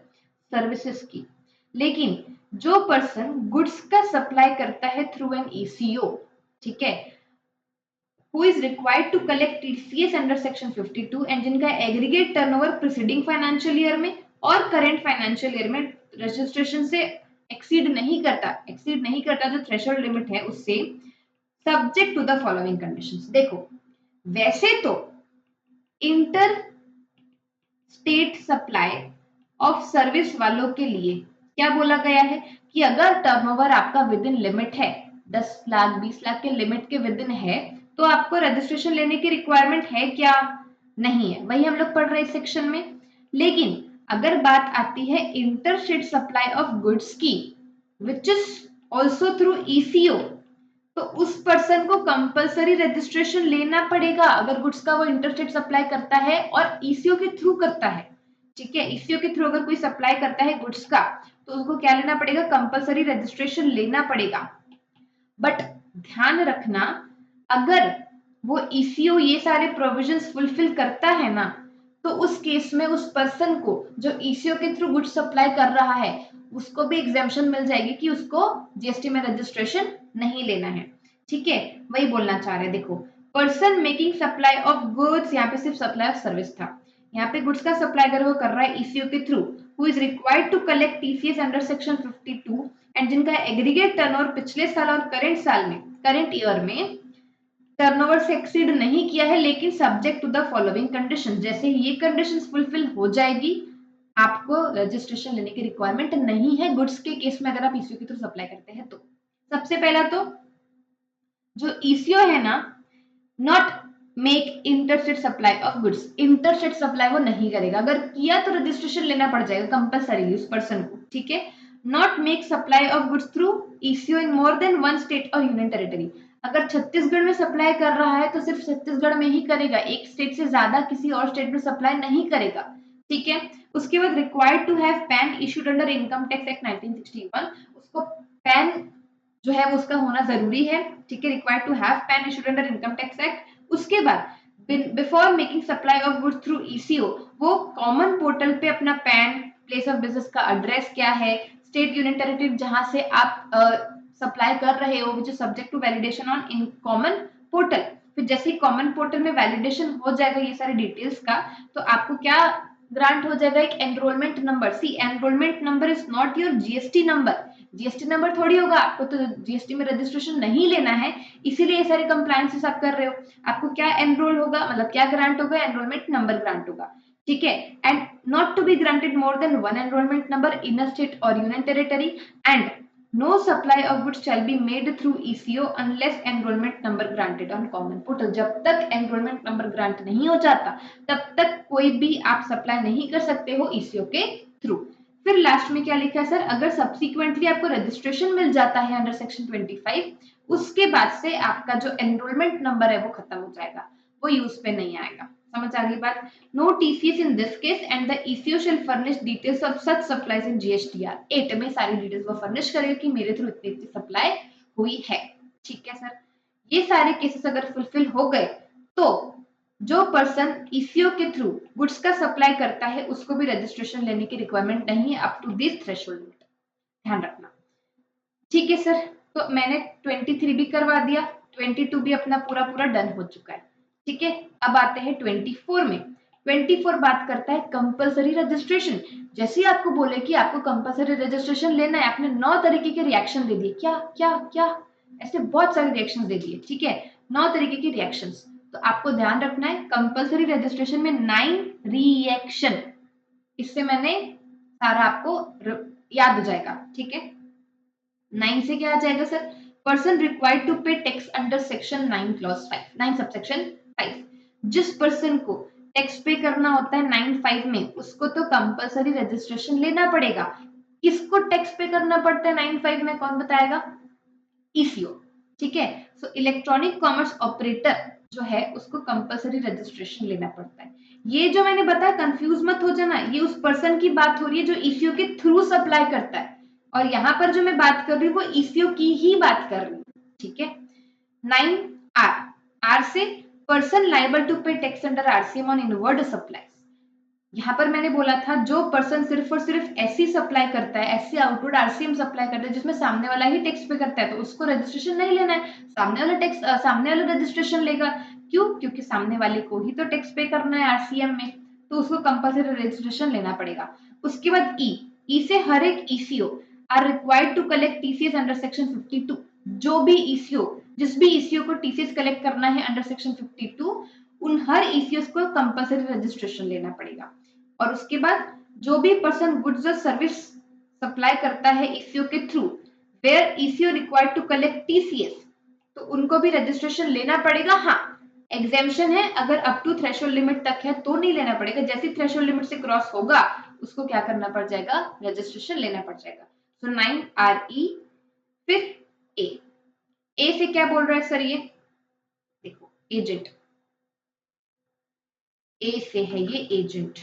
सर्विसेज की। लेकिन जो पर्सन गुड्स का सप्लाई करता है थ्रू एन ईसीओ, ठीक है, who is required to collect TCS under section 52 and जिनका aggregate turnover preceding financial year में और करंट फाइनेंशियल ईयर में रजिस्ट्रेशन से एक्सीड नहीं करता जो थ्रेशोल्ड लिमिट है उससे, subject to the following conditions. देखो, वैसे तो inter state supply of service वालों के लिए क्या बोला गया है कि अगर टर्नओवर आपका विद इन लिमिट है, 10 लाख 20 लाख के लिमिट के विद इन है, तो आपको रजिस्ट्रेशन लेने की रिक्वायरमेंट है क्या? नहीं है, वही हम लोग पढ़ रहे हैं इस सेक्शन में। लेकिन अगर बात आती है inter state supply of goods की, which is also through ECO, तो उस पर्सन को कंपलसरी रजिस्ट्रेशन लेना पड़ेगा अगर गुड्स का वो इंटरस्टेट सप्लाई करता है और ईसीओ के थ्रू करता है। ठीक है, ईसीओ के थ्रू अगर कोई सप्लाई करता है गुड्स का, तो उसको क्या लेना पड़ेगा? कंपलसरी रजिस्ट्रेशन लेना पड़ेगा। बट ध्यान रखना, अगर वो ईसीओ ये सारे प्रोविजंस फुलफिल करता है ना, तो उस केस में उस पर्सन को जो ईसीओ के थ्रू गुड्स सप्लाई कर रहा है उसको भी एग्जाम्पशन मिल जाएगी कि उसको जीएसटी में रजिस्ट्रेशन नहीं लेना है। ठीक है, वही बोलना चाह रहे हैं। देखो, person making supply of goods, यहाँ पे सिर्फ सप्लाई ऑफ सर्विस था, यहाँ पे गुड्स का सप्लाई अगर वो कर रहा है ईसीओ के through, who is required to collect TCS under section 52 and जिनका एग्रीगेट टर्नओवर पिछले साल और करंट ईयर में टर्नओवर से एक्सीड नहीं किया है, लेकिन subject to the following condition, जैसे ये कंडीशंस फुलफिल हो जाएगी आपको रजिस्ट्रेशन लेने की रिक्वायरमेंट नहीं है गुड्स के केस में अगर आप ईसीओ के थ्रू सप्लाई करते हैं तो। सबसे पहला तो जो ईसीओ है ना, not make interstate supply of goods, interstate supply वो नहीं करेगा, अगर किया तो रजिस्ट्रेशन लेना पड़ जाएगा कंपलसरी उस पर्सन को। ठीक है, not make supply of goods through eco in more than one state और यूनियन टेरिटरी, अगर छत्तीसगढ़ में सप्लाई कर रहा है तो सिर्फ छत्तीसगढ़ में ही करेगा, एक स्टेट से ज्यादा किसी और स्टेट में सप्लाई नहीं करेगा। ठीक है, उसके बाद required to have PAN issued under income tax act 1961, उसको पैन जो है वो उसका होना जरूरी है। ठीक है, required to have PAN issued under income tax act. उसके बाद before making supply of goods through ECO, वो कॉमन पोर्टल पे अपना पैन, प्लेस ऑफ बिजनेस का एड्रेस क्या है, स्टेट यूनियन टेरिटरी जहां से आप सप्लाई कर रहे हो, which is subject to validation on in common portal. फिर जैसे ही कॉमन पोर्टल में वैलिडेशन हो जाएगा ये सारे डिटेल्स का, तो आपको क्या ग्रांट हो जाएगा? एक enrolment number. See, enrolment number is not your GST number, GST number थोड़ी होगा, आपको तो जीएसटी में रजिस्ट्रेशन नहीं लेना है, इसीलिए ये सारे कंप्लायंसेस आप कर रहे हो। आपको क्या एनरोल होगा, मतलब क्या ग्रांट होगा? एनरोलमेंट नंबर ग्रांट होगा। ठीक है, and not to be granted more than one enrolment number in a state और union territory, and no supply of goods shall be made through ECO unless enrollment number granted on common portal। जब तक enrollment number grant नहीं हो जाता तब तक कोई भी आप सप्लाई नहीं कर सकते हो ECO के थ्रू। फिर लास्ट में क्या लिखा है सर? अगर सब्सिक्वेंटली आपको रजिस्ट्रेशन मिल जाता है अंडर सेक्शन 25, उसके बाद से आपका जो एनरोलमेंट नंबर है वो खत्म हो जाएगा, वो यूज पे नहीं आएगा। समझ आ गई बात? No TCS in this case and the ECO shall furnish details of such supplies in GSTR 8 में सारी डिटेल्स वो फर्निश करेगा कि मेरे थ्रू इतनी इतनी सप्लाई हुई है। ठीक है सर, ये सारे केसेस अगर फुलफिल हो गए तो जो पर्सन ईसीओ के थ्रू गुड्स का सप्लाई करता है उसको भी रजिस्ट्रेशन लेने की रिक्वायरमेंट नहीं है up to this threshold limit, ध्यान रखना। ठीक है सर, तो मैंने 23 भी करवा दिया, 22 भी अपना पूरा पूरा डन हो चुका है। ठीक है, अब आते हैं 24 में। 24 बात करता है कंपलसरी रजिस्ट्रेशन। जैसे ही आपको बोले कि आपको कंपलसरी रजिस्ट्रेशन लेना है, आपने 9 तरीके के रिएक्शन दे दिए, क्या क्या क्या, ऐसे बहुत सारे रिएक्शन दे दिए। ठीक है, 9 तरीके के रिएक्शन, तो आपको ध्यान रखना है कंपलसरी रजिस्ट्रेशन में 9 रिएक्शन, इससे मैंने सारा आपको याद हो जाएगा। ठीक है, 9 से क्या आ जाएगा सर? पर्सन रिक्वायर्ड टू पे tax under section 9 clause 5, 9 subsection 5, जिस पर्सन को टैक्स पे करना होता है 9(5) में, उसको तो कंपलसरी रजिस्ट्रेशन लेना पड़ेगा। किसको टैक्स पे करना पड़ता है 9(5) में, कौन बताएगा? ईसीओ। ठीक है, सो इलेक्ट्रॉनिक कॉमर्स ऑपरेटर जो है उसको कंपलसरी रजिस्ट्रेशन लेना पड़ता है। ये जो मैंने बताया, कंफ्यूज मत हो जाना, ये उस पर्सन की बात हो रही है जो ईसीओ के थ्रू सप्लाई करता है, और यहाँ पर जो मैं बात कर रही हूँ वो ईसीओ की ही बात कर रही हूँ। ठीक है, 9 आर, आर से पर्सन लाइबल टू पे tax under RCM on inward supplies. यहाँ पर मैंने बोला था जो पर्सन सिर्फ और सिर्फ ऐसी सप्लाई करता है, ऐसी आउटवर्ड आरसीएम सप्लाई करता है जिसमें सामने वाला ही टैक्स पे करता है, तो उसको रजिस्ट्रेशन नहीं लेना है, सामने वाला टैक्स सामने वाला रजिस्ट्रेशन लेगा। क्यों? क्योंकि सामने वाले को ही तो टैक्स पे करना है आरसीएम में, तो उसको कंपल्सरी रजिस्ट्रेशन लेना पड़ेगा। उसके बाद ई से हर एक ECO are required to collect TCS under section 52। जो भी ईसीओ, जिस भी ईसीओ को टीसीएस कलेक्ट करना है अंडर सेक्शन 52, उन हर ईसीओ को कंपल्सरी रजिस्ट्रेशन लेना पड़ेगा। और उसके बाद जो भी पर्सन गुड्स और सर्विस सप्लाई करता है ईसीओ के through, where ECO required to collect TCS, तो उनको भी रजिस्ट्रेशन लेना पड़ेगा। हाँ, एग्जेम्पशन है, अगर अप टू थ्रेशोल्ड लिमिट तक है तो नहीं लेना पड़ेगा, जैसे थ्रेशोल्ड लिमिट से क्रॉस होगा उसको क्या करना पड़ जाएगा, रजिस्ट्रेशन लेना पड़ जाएगा। सो 9 आर ई, फिर ए से क्या बोल रहा है सर, ये देखो एजेंट, ए से है ये agent,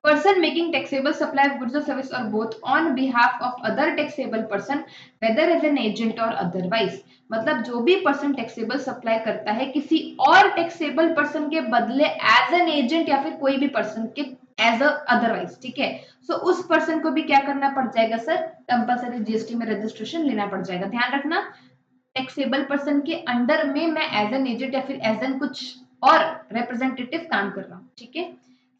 person making taxable supply of goods or service or both on behalf of other taxable person whether as an agent or otherwise। मतलब जो भी पर्सन टैक्सेबल सप्लाई करता है किसी और टैक्सेबल पर्सन के बदले एज एन एजेंट या फिर कोई भी पर्सन के एज अ अदरवाइज, ठीक है। सो उस पर्सन को भी क्या करना पड़ जाएगा सर, कंपल्सरी जीएसटी में रजिस्ट्रेशन लेना पड़ जाएगा। ध्यान रखना, टैक्सेबल पर्सन के अंडर में मैं एज एन एजेंट या फिर एज एन कुछ और रिप्रेजेंटेटिव काम कर रहा हूँ, ठीक है।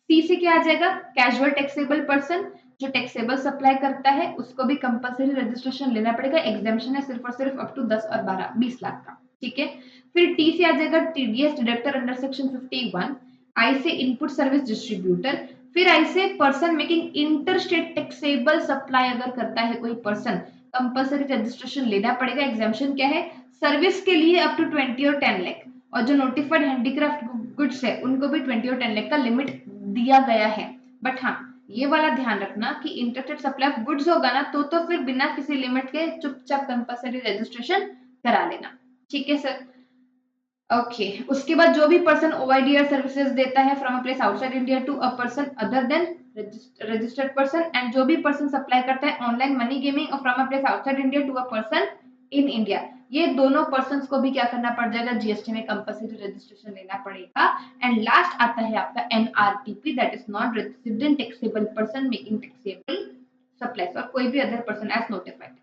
सी से क्या आ जाएगा, कैजुअल टैक्सेबल पर्सन, जो टैक्सेबल सप्लाई करता है उसको भी कंपल्सरी रजिस्ट्रेशन लेना पड़ेगा। एग्जाम्पशन है सिर्फ और सिर्फ अप टू 10 और 12 20 लाख का, ठीक है। फिर टी से आ जाएगा टीडीएस डिडक्टर अंडर सेक्शन 51। आई से इनपुट सर्विस डिस्ट्रीब्यूटर। फिर आई से person making inter state taxable supply अगर करता है कोई पर्सन, कंपल्सरी रजिस्ट्रेशन लेना पड़ेगा। एग्जाम्पशन क्या है, सर्विस के लिए अप टू 20 और 10 लाख, और जो नोटिफाइड हैंडीक्राफ्ट गुड्स है उनको भी 20 और 10 लाख का लिमिट दिया गया है। बट हाँ, ये वाला ध्यान रखना कि इंटरस्टेट सप्लाई ऑफ गुड्स होगा ना तो फिर बिना किसी लिमिट के चुपचाप कंपल्सरी रजिस्ट्रेशन करा लेना, ठीक है सर। ओके, उसके बाद जो भी पर्सन ओआईडीआर सर्विसेज देता है from a place outside India to a person other than registered person, and जो भी पर्सन सप्लाई करता है ऑनलाइन मनी गेमिंग और from a place outside India to a person in India, ये दोनों पर्सन को भी क्या करना पड़ जाएगा, जीएसटी में कंपल्सरी रजिस्ट्रेशन लेना पड़ेगा। एंड लास्ट आता है आपका NRTP, that is non resident taxable person making taxable supplies, और कोई भी अदर पर्सन एज नोटिफाइड।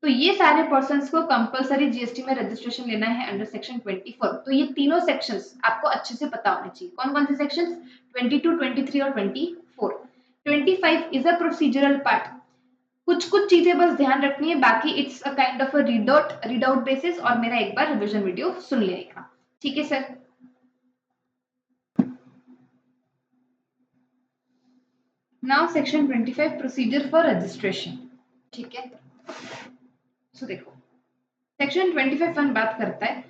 तो ये सारे पर्सन्स को कंपलसरी जीएसटी में रजिस्ट्रेशन लेना है अंडर सेक्शन 24। तो ये तीनों सेक्शंस आपको अच्छे से पता होने चाहिए। कौन कौन से सेक्शंस, 22, 23 और 24। 25 इज अ प्रोसीजरल पार्ट, कुछ कुछ चीजें बस ध्यान रखनी है, बाकी it's a kind of a read out basis, और मेरा एक बार रिवीजन वीडियो सुन लेगा, ठीक है sir. Now section 25 procedure for registration, ठीक है। सो देखो, सेक्शन 25(1) बात करता है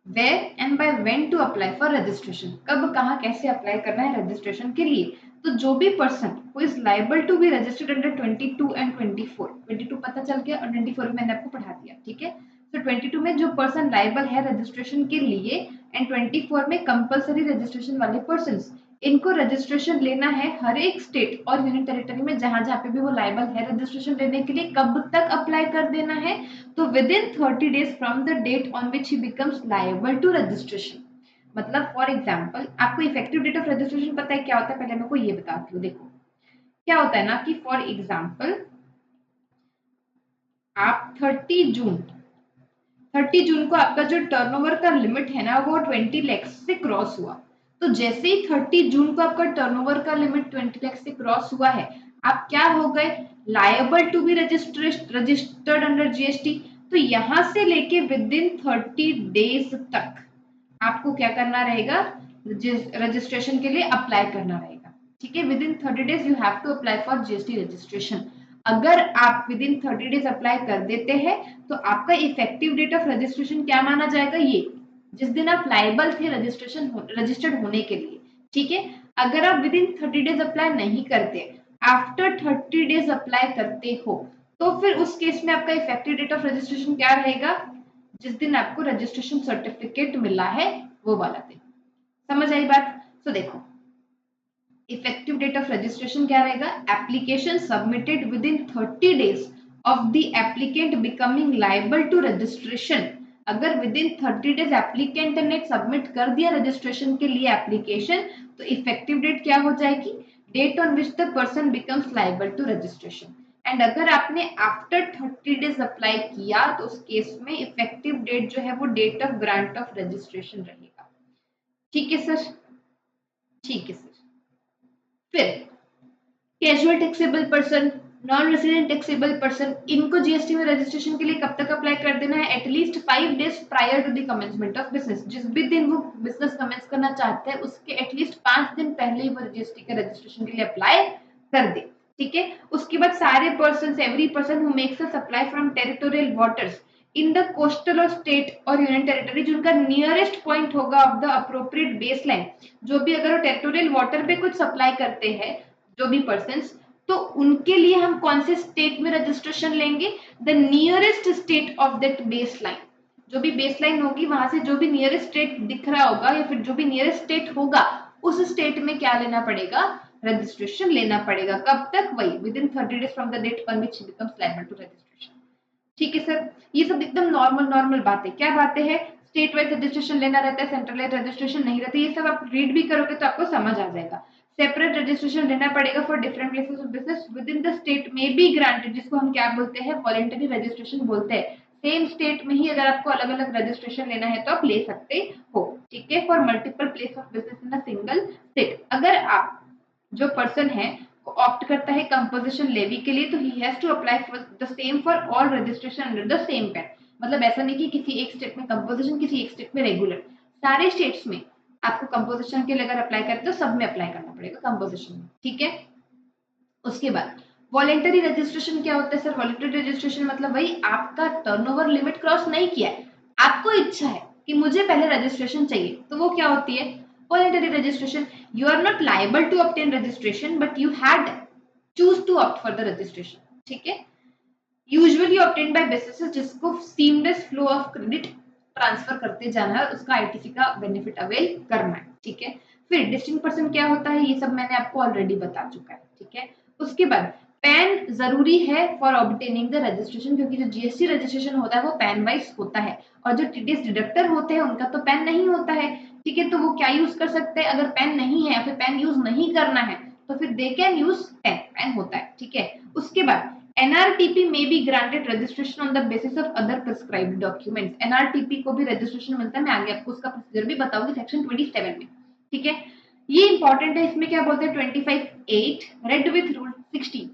where and by when to apply for registration, कब कहाँ कैसे अप्लाई करना है रजिस्ट्रेशन के लिए। तो जो भी person who is liable to be registered under 22 and 24, 22 पता चल गया और 24 मैंने आपको पढ़ा दिया, ठीक है। तो 22 में जो पर्सन लाइबल है रजिस्ट्रेशन के लिए एंड 24 में कंपल्सरी रजिस्ट्रेशन वाले पर्सन, इनको रजिस्ट्रेशन लेना है हर एक स्टेट और यूनियन टेरिटरी में जहां जहां पे भी वो लाइबल है रजिस्ट्रेशन लेने के लिए। कब तक अप्लाई कर देना है, तो within 30 days from the date on which he becomes liable to registration. मतलब फॉर एग्जाम्पल आपको इफेक्टिव डेट ऑफ रजिस्ट्रेशन पता है क्या होता है, पहले मैं को ये बताती हूँ। देखो क्या होता है ना कि फॉर एग्जाम्पल आप 30 जून को आपका जो टर्नओवर का लिमिट है ना वो 20 लाख से क्रॉस हुआ। तो जैसे ही 30 जून को आपका टर्नओवर का लिमिट 20 लाख से क्रॉस हुआ है, आप क्या हो गए, liable to be registered under GST. तो यहां से लेके विद इन 30 डेज तक आपको क्या करना रहेगा, रजिस्ट्रेशन के लिए अप्लाई करना रहेगा, ठीक है। Within 30 days you have to apply for GST registration. अगर आप विद इन 30 डेज अप्लाई कर देते हैं तो आपका इफेक्टिव डेट ऑफ रजिस्ट्रेशन क्या माना जाएगा, ये जिस दिन आप लाइबल थे रजिस्टर्ड होने के लिए, ठीक है। अगर आप विद इन 30 डेज अप्लाई नहीं करते, आफ्टर 30 डेज अप्लाई करते हो, तो फिर उस केस में आपका इफेक्टिव डेट ऑफ रजिस्ट्रेशन क्या रहेगा, जिस दिन आपको रजिस्ट्रेशन सर्टिफिकेट मिला है वो वाला दिन। समझ आई बात। तो देखो इफेक्टिव डेट ऑफ रजिस्ट्रेशन क्या रहेगा, application submitted with in 30 days of the applicant becoming liable to registration अगर विद इन 30 डेज एप्लीकेंट ने सबमिट कर दिया रजिस्ट्रेशन के लिए एप्लीकेशन, तो इफेक्टिव डेट क्या हो जाएगी? Date on which the person becomes liable to registration. And अगर आपने आफ्टर 30 डेज अप्लाई किया तो उस केस में इफेक्टिव डेट जो है वो date of grant of registration रहेगा। ठीक है सर? ठीक है सर। फिर casual taxable person, non resident taxable person, इनको जीएसटी में रजिस्ट्रेशन के लिए कब तक अप्लाई कर देना है? At least 5 days prior to the commencement of business. जिस भी दिन वो बिजनेस कमेंस करना चाहते हैं उसके एटलीस्ट 5 दिन पहले ही वो जीएसटी के रजिस्ट्रेशन के लिए अप्लाई कर दे। ठीक है? उसके बाद सारे person, every person who makes a supply from territorial waters in the coastal और स्टेट और यूनियन टेरिटरी, जिनका नियरेस्ट पॉइंट होगा of the appropriate base line, जो भी अगर वो टेरिटोरियल वाटर पे कुछ सप्लाई करते हैं जो भी पर्सन्स, तो उनके लिए हम कौन से स्टेट में रजिस्ट्रेशन लेंगे? The nearest state of that base line. जो भी बेस लाइन होगी वहां से जो भी नियरेस्ट स्टेट दिख रहा होगा या फिर जो भी नियरेस्ट स्टेट होगा उस स्टेट में क्या लेना पड़ेगा? रजिस्ट्रेशन लेना पड़ेगा। कब तक? वही within 30 days from the date on which he becomes liable to registration. ठीक है सर? ये सब एकदम नॉर्मल बातें। क्या बातें हैं? स्टेट वाइज रजिस्ट्रेशन लेना रहता है, सेंट्रलाइज रजिस्ट्रेशन नहीं रहता। ये सब आप रीड भी करोगे तो आपको समझ आ जाएगा। सेपरेट रजिस्ट्रेशन लेना पड़ेगा for different places of business with in the state में बी ग्रांटेड, जिसको हम क्या बोलते हैं? वॉलंटरी रजिस्ट्रेशन बोलते हैं। सेम स्टेट में ही अगर आपको अलग अलग रजिस्ट्रेशन लेना है तो आप ले सकते हो। ठीक है? For multiple place of business in a single state. अगर आप जो पर्सन है ऑप्ट करता है कंपोजिशन लेवी के लिए, तो he has to apply for the same for all registration under the same PAN. मतलब ऐसा नहीं कि किसी एक स्टेट में कंपोजिशन, किसी एक स्टेट में रेगुलर। सारे स्टेट्स में आपको कंपोजिशन के लिए अगर अप्लाई करते हो, सब में अप्लाई करना पड़ेगा कंपोजिशन में। ठीक है? उसके बाद वॉलेंटरी रजिस्ट्रेशन क्या होता है सर? वॉलेंटरी रजिस्ट्रेशन मतलब वही आपका टर्नओवर लिमिट क्रॉस नहीं किया है, आपको इच्छा है कि मुझे पहले रजिस्ट्रेशन चाहिए, तो वो क्या होती है? Voluntary registration. You are not liable to obtain registration but you had choose to opt for the registration. ठीक है? यूजुअली ऑब्टेन बाय बिजनेसेस, जिसको seamless flow of credit transfer करते जाना है, उसका आईटीसी का बेनिफिट अवेल करना है। ठीक है? फिर डिस्टिंक्ट पर्सन क्या होता है? ये सब मैंने आपको ऑलरेडी बता चुका है। ठीक है? उसके बाद पैन जरूरी है फॉर ऑब्टेनिंग द रजिस्ट्रेशन, क्योंकि जो जीएसटी रजिस्ट्रेशन होता है वो पैन वाइज होता है, और जो टीडीएस डिडक्टर होते हैं उनका तो पैन नहीं होता है। ठीक है? तो वो क्या यूज कर सकते हैं? अगर पैन नहीं है या फिर पैन यूज नहीं करना है तो फिर they can use pan. Pan होता है। ठीक है? उसके बाद NRTP may be granted registration on the basis of other prescribed documents। NRTP को भी रजिस्ट्रेशन मिलता है, मैं आगे आपको उसका प्रोसीजर भी बताऊंगी सेक्शन 27 में। ठीक है? ये इंपॉर्टेंट है, इसमें क्या बोलते हैं? 25(8) रेड विथ रूल 16।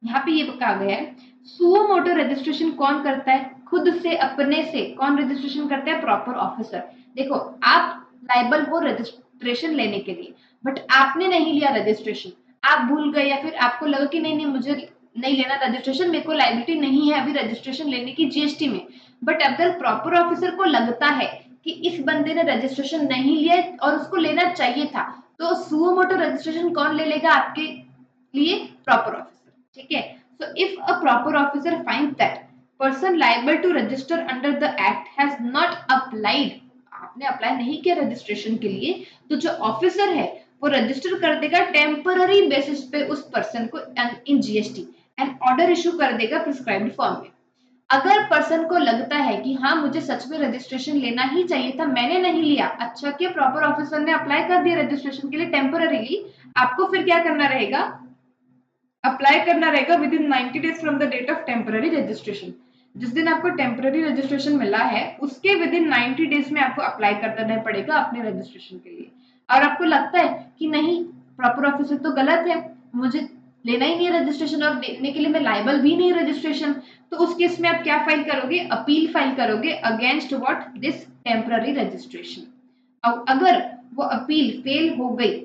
यहाँ पे ये कहा गया है सुओ मोटो रजिस्ट्रेशन कौन करता है? खुद से, अपने से। कौन रजिस्ट्रेशन करता है? Proper officer. देखो, आप लाइबल हो रजिस्ट्रेशन लेने के लिए, बट आपने नहीं लिया रजिस्ट्रेशन, आप भूल गए, या फिर आपको लगा कि नहीं नहीं मुझे नहीं लेना रजिस्ट्रेशन, मेरे को लाइबिलिटी नहीं है अभी रजिस्ट्रेशन लेने की जीएसटी में। बट अगर प्रॉपर ऑफिसर को लगता है कि इस बंदे ने रजिस्ट्रेशन नहीं लिया और उसको लेना चाहिए था, तो सुओ मोटो रजिस्ट्रेशन कौन ले लेगा आपके लिए? Proper officer. ठीक है? So if a proper officer find that person liable to register under the act has not applied, आपने अप्लाई नहीं किया रजिस्ट्रेशन के लिए, तो जो ऑफिसर है वो रजिस्टर कर देगा टेम्पररी बेसिस पे उस पर्सन को in GST and order issue कर देगा प्रिस्क्राइब्ड फॉर्म में। अगर पर्सन को लगता है कि हाँ मुझे सच में रजिस्ट्रेशन लेना ही चाहिए था, मैंने नहीं लिया, अच्छा किया प्रॉपर ऑफिसर ने अप्लाई कर दिया रजिस्ट्रेशन के लिए टेम्पररीली, आपको फिर क्या करना रहेगा? अप्लाई करना रहेगा within 90 days from the date of temporary registration. जिस दिन आपको टेम्पररी रजिस्ट्रेशन मिला है उसके विद इन 90 डेज में आपको अप्लाई कर देना पड़ेगा अपने रजिस्ट्रेशन के लिए। और आपको लगता है कि नहीं प्रॉपर ऑफिसर तो गलत है, मुझे लेना ही नहीं है रजिस्ट्रेशन और लेने के लिए मैं लायबल भी नहीं रजिस्ट्रेशन, तो उस केस में आप क्या फाइल करोगे? अपील फाइल करोगे against what? This temporary registration. अब अगर वो अपील फेल हो गई,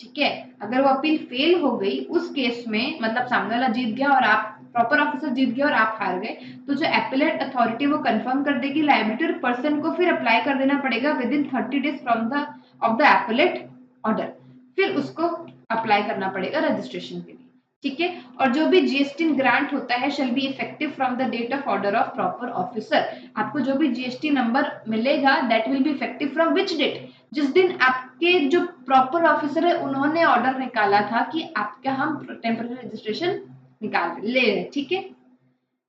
ठीक है, अगर वो अपील फेल हो गई उस केस में, मतलब सामने वाला जीत गया और आप प्रॉपर ऑफिसर जीत गया और आप हार गए, तो जो एपेलेट अथॉरिटी वो कंफर्म कर देगी लायबिलिटी, और पर्सन को फिर अप्लाई कर देना पड़ेगा with in 30 days from the of the appellate order, फिर उसको अप्लाई करना पड़ेगा रजिस्ट्रेशन के लिए। ठीक है? और जो भी जीएसटी ग्रांट होता है shall be effective from the date of order of proper officer. आपको जो भी जीएसटी नंबर मिलेगा that will be effective from which date? जिस दिन आपके जो प्रॉपर ऑफिसर है उन्होंने ऑर्डर निकाला था कि आपका हम टेम्पररी रजिस्ट्रेशन निकाल ले रहे। ठीक है?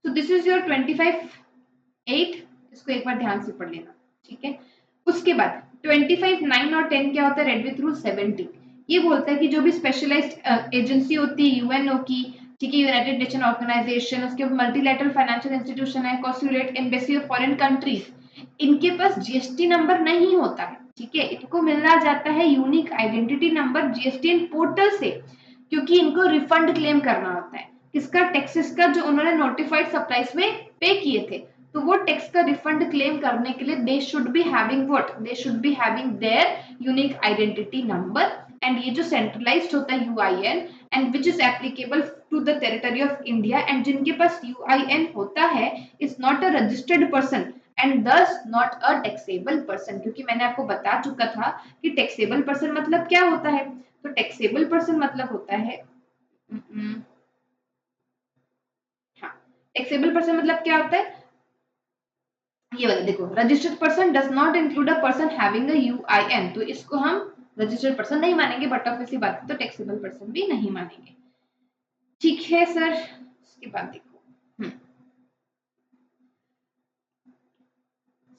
So this is your 25(8). इसको एक बार ध्यान से पढ़ लेना, ठीक है। उसके बाद 25, 9 और 10 क्या होता है, रेड विथ रूल 17। ये बोलता है कि जो भी स्पेशलाइज्ड एजेंसी होती है यूएनओ की, ठीक है, यूनाइटेड नेशन ऑर्गेनाइजेशन, उसके बाद मल्टीलैटरल फाइनेंशियल इंस्टीट्यूशन है, consulate, embassy of foreign countries, इनके पास जीएसटी नंबर नहीं होता है, ठीक है। इनको मिलना जाता है unique identity number GSTN portal से, क्योंकि इनको रिफंड क्लेम करना होता है किसका, टैक्सेस का, जो उन्होंने नोटिफाइड सप्लाईज में पे किए थे। तो वो टैक्स का रिफंड क्लेम करने के लिए they should be having what, they should be having their unique identity number. And ये जो सेंट्रलाइज्ड होता है UIN and which is applicable to the territory of India, and जिनके पास यूआईएन होता है is not a registered person and thus not a taxable person. क्योंकि मैंने आपको बता चुका था कि टैक्सेबल पर्सन मतलब क्या होता है। तो टैक्सेबल पर्सन मतलब होता है, हाँ, टैक्सेबल पर्सन मतलब क्या होता है, ये वाला देखो, registered person does not include a person having a UIN, तो इसको हम रजिस्टर्ड पर्सन नहीं मानेंगे, बट ऑब्वियसली बात है तो टैक्सेबल पर्सन भी नहीं मानेंगे, ठीक है सर। उसके बाद देखो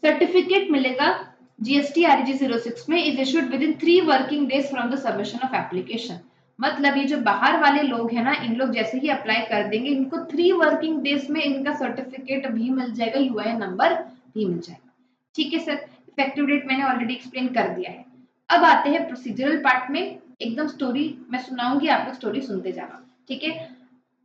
सर्टिफिकेट मिलेगा जीएसटी आरईजी 06 में, is issued within 3 working days from the submission of application. मतलब ये जो बाहर वाले लोग हैं ना, इन लोग जैसे ही अप्लाई कर देंगे इनको 3 वर्किंग डेज में इनका सर्टिफिकेट भी मिल जाएगा, यूआईएन नंबर भी मिल जाएगा, ठीक है सर। इफेक्टिव डेट मैंने ऑलरेडी एक्सप्लेन कर दिया है। अब आते हैं प्रोसीजरल पार्ट में, एकदम स्टोरी मैं सुनाऊंगी, आप लोग स्टोरी सुनते जाना, ठीक है।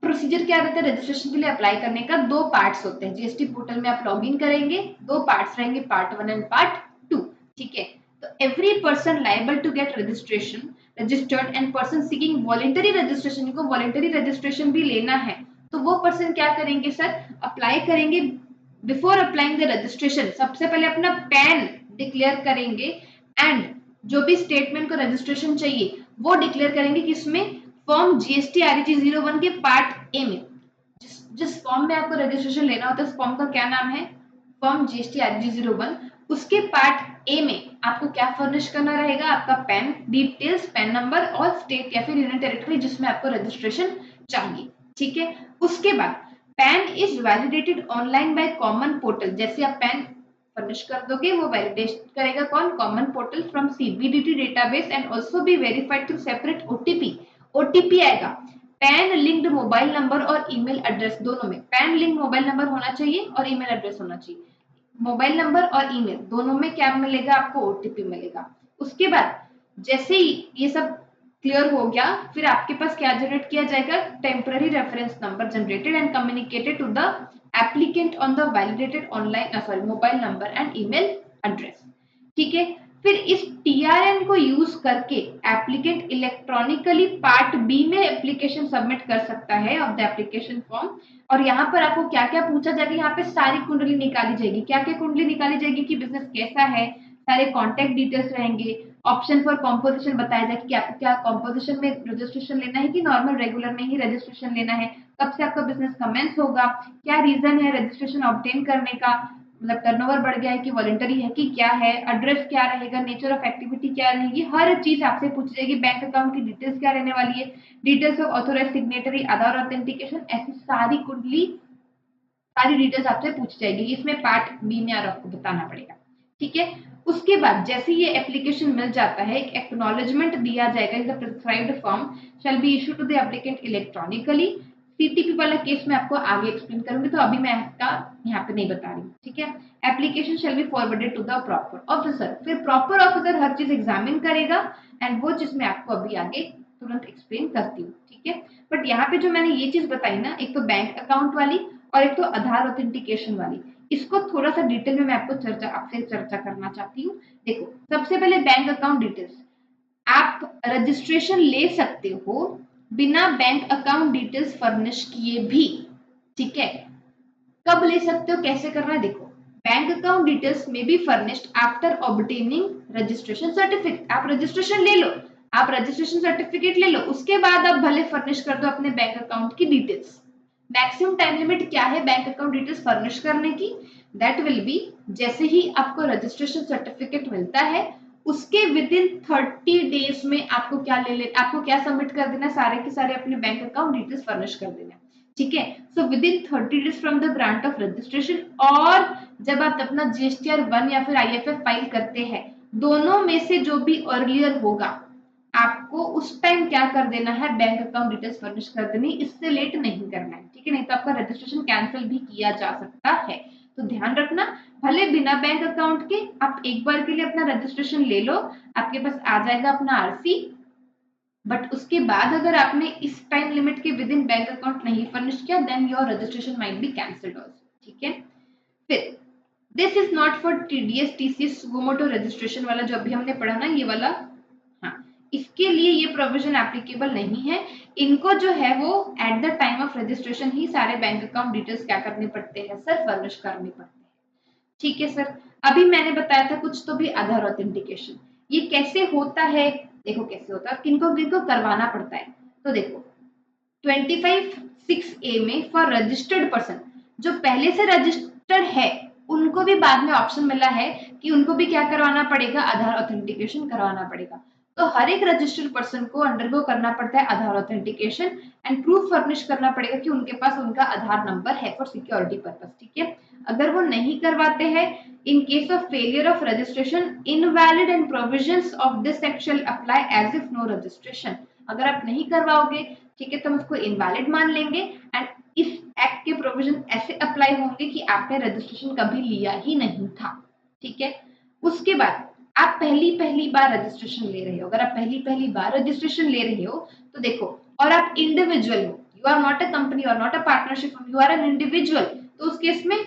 प्रोसीजर क्या रहता है, रजिस्ट्रेशन के लिए अप्लाई करने का 2 पार्ट्स होते हैं। जीएसटी पोर्टल में आप लॉगिन करेंगे, 2 पार्ट्स रहेंगे, पार्ट 1 एंड पार्ट 2, ठीक है। तो every person liable to get registration registered and person seeking voluntary registration, को वॉलंटरी रजिस्ट्रेशन भी लेना है, तो वो पर्सन क्या करेंगे सर, अप्लाई करेंगे। बिफोर अप्लाइंग द रजिस्ट्रेशन सबसे पहले अपना पैन डिक्लेयर करेंगे, एंड जो भी स्टेटमेंट को रजिस्ट्रेशन चाहिए वो डिक्लेयर करेंगे किसमें, फॉर्म जीएसटी आरईजी 01 के पार्ट ए में। जिस फॉर्म में आपको रजिस्ट्रेशन लेना होता है उस फॉर्म का क्या नाम है, फॉर्म जीएसटी आरईजी 01। उसके पार्ट ए में आपको क्या फर्निश करना रहेगा, आपका पैन डिटेल्स, पैन नंबर और स्टेट या फिर यूनियन टेरिटरी जिसमें आपको रजिस्ट्रेशन चाहिए, ठीक है। उसके बाद pan is validated online by common portal, जैसे आप पैन फर्निश कर दोगे वो वैलिडेट करेगा कौन, common portal from CBDT database and also be verified through separate OTP. OTP आएगा, पैन लिंक्ड मोबाइल नंबर और ईमेल एड्रेस, दोनों में पैन लिंक मोबाइल नंबर होना चाहिए और ईमेल एड्रेस होना चाहिए। मोबाइल नंबर और ईमेल दोनों में क्या मिलेगा, आपको ओटीपी मिलेगा। उसके बाद जैसे ही ये सब क्लियर हो गया, फिर आपके पास क्या जनरेट किया जाएगा, temporary reference number generated and communicated to the applicant on the validated online mobile number and email address, ठीक है। फिर इस टीआरएन को यूज करके एप्लीकेंट इलेक्ट्रॉनिकली पार्ट बी में एप्लीकेशन सबमिट कर सकता है ऑफ द एप्लीकेशन फॉर्म। और यहाँ पर आपको क्या क्या पूछा जाएगा, यहाँ पे सारी कुंडली निकाली जाएगी, क्या क्या कुंडली निकाली जाएगी कि बिजनेस कैसा है, सारे कॉन्टेक्ट डिटेल्स रहेंगे, ऑप्शन फॉर कॉम्पोजिशन बताया जाएगा कि आपको क्या कॉम्पोजिशन में रजिस्ट्रेशन लेना है कि नॉर्मल रेगुलर में ही रजिस्ट्रेशन लेना है, कब से आपका बिजनेस कमेंस होगा, क्या रीजन है रजिस्ट्रेशन ऑब्टेन करने का, मतलब टर्नओवर बढ़ गया है कि वॉलंटरी है कि क्या है, एड्रेस क्या रहेगा, नेचर ऑफ एक्टिविटी क्या रहेगी, हर चीज आपसे पूछी जाएगी, बैंक अकाउंट की डिटेल्स क्या रहने वाली है, details of authorise signatory, Aadhaar authentication, ऐसी सारी कुंडली सारी डिटेल्स आपसे पूछी जाएगी। इसमें पार्ट बी में आपको बताना पड़ेगा, ठीक है। उसके बाद जैसे ये एप्लीकेशन मिल जाता है, एक एक्नॉलेजमेंट दिया जाएगा, in the prescribed form shall be issue to the applicant electronically. CTP वाला केस में आपको आगे एक्सप्लेन करूंगी, तो अभी मैं इसका यहाँ पे नहीं बता रही हूँ, ठीक है। Application shall be forwarded to the proper officer, फिर प्रॉपर ऑफिसर हर चीज एग्जामिन करेगा, एंड वो चीज मैं आपको अभी आगे तुरंत एक्सप्लेन करती हूँ, ठीक है। बट यहाँ पे जो मैंने ये चीज बताई ना, एक तो बैंक अकाउंट वाली और एक तो आधार ऑथेंटिकेशन वाली, इसको थोड़ा सा डिटेल में मैं आपसे चर्चा करना चाहती हूँ। देखो सबसे पहले बैंक अकाउंट डिटेल्स, आप रजिस्ट्रेशन ले सकते हो बिना बैंक अकाउंट डिटेल्स फर्निश किए भी, ठीक है। कब ले सकते हो, कैसे करना है, देखो बैंक अकाउंट डिटेल्स में B furnished after obtaining registration certificate. आप रजिस्ट्रेशन ले लो, आप रजिस्ट्रेशन सर्टिफिकेट ले लो, उसके बाद आप भले फर्निश कर दो अपने बैंक अकाउंट की डिटेल्स। मैक्सिमम टाइम लिमिट क्या है बैंक अकाउंट डिटेल्स फर्निश करने की, दैट विल बी जैसे ही आपको रजिस्ट्रेशन सर्टिफिकेट मिलता है उसके विद इन 30 डेज में आपको क्या सबमिट कर देना, सारे के सारे अपने बैंक अकाउंट डिटेल्स फर्निश कर देना। ठीक है। So with in 30 days from the grant of registration, और जब आप अपना जीएसटीआर 1 या फिर आईएफएफ फाइल करते हैं, दोनों में से जो भी अर्लियर होगा, आपको उस टाइम क्या कर देना है, बैंक अकाउंट डिटेल्स फर्निश कर देनी, इससे लेट नहीं करना है, ठीक है। नहीं तो आपका रजिस्ट्रेशन कैंसिल भी किया जा सकता है। तो ध्यान रखना, भले बिना बैंक अकाउंट के आप एक बार के लिए अपना रजिस्ट्रेशन ले लो, आपके पास आ जाएगा अपना आरसी, बट उसके बाद अगर आपने इस टाइम लिमिट के विद इन बैंक अकाउंट नहीं फर्निश किया, then your registration might be cancelled also, ठीक है। फिर this is not for TDS TCS सुगोमोटो रजिस्ट्रेशन वाला जो अभी हमने पढ़ा ना, ये वाला, हाँ, इसके लिए ये प्रोविजन एप्लीकेबल नहीं है। इनको जो है वो at the time of registration ही सारे बैंक अकाउंट डिटेल्स क्या करने पड़ते हैं सर, फर्निश करने पड़ते हैं, ठीक है सर। अभी मैंने बताया था कुछ तो भी आधार ऑथेंटिकेशन, ये कैसे होता है, देखो कैसे होता है, किनको किनको करवाना पड़ता है। तो देखो 25(6)(a) में फॉर रजिस्टर्ड पर्सन, जो पहले से रजिस्टर्ड है, उनको भी बाद में ऑप्शन मिला है कि उनको भी क्या करवाना पड़ेगा, आधार ऑथेंटिकेशन करवाना पड़ेगा। तो हर एक रजिस्टर्ड पर्सन को अंडरगो करना पड़ता है Aadhaar authentication, and proof furnish करना पड़ेगा कि उनके पास उनका आधार नंबर है फॉर सिक्योरिटी पर्पस, ठीक है। अगर वो नहीं करवाते हैं, in case of failure of registration, invalid and provisions of this act shall apply as if no registration. अगर आप नहीं करवाओगे, ठीक है, तो हम उसको इनवैलिड मान लेंगे, एंड इस एक्ट के प्रोविजन ऐसे अप्लाई होंगे कि आपने रजिस्ट्रेशन कभी लिया ही नहीं था, ठीक है। उसके बाद आप पहली पहली बार रजिस्ट्रेशन ले रहे हो, अगर आप पहली पहली बार रजिस्ट्रेशन ले रहे हो, तो देखो, और आप इंडिविजुअल हो, you are not a company और not a partnership, you are an individual, तो उस केस में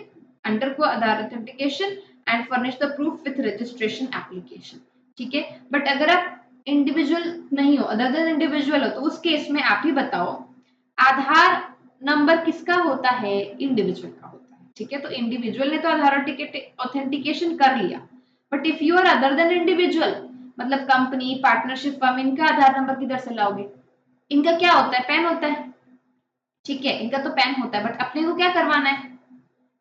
अंडर को Aadhaar authentication and furnish the proof with registration application, ठीक है। बट अगर आप इंडिविजुअल नहीं हो, अदर देन इंडिविजुअल हो, तो उस केस में आप ही बताओ, आधार नंबर किसका होता है, इंडिविजुअल का होता है, ठीक है। तो इंडिविजुअल ने तो आधार ऑथेंटिकेशन कर लिया, but if you are other than individual, मतलब कंपनी, पार्टनरशिप फर्म, इनका आधार नंबर किधर से लाओगे, इनका क्या होता है, पैन होता है, ठीक है, इनका तो पैन होता है, बट अपने को क्या करवाना है,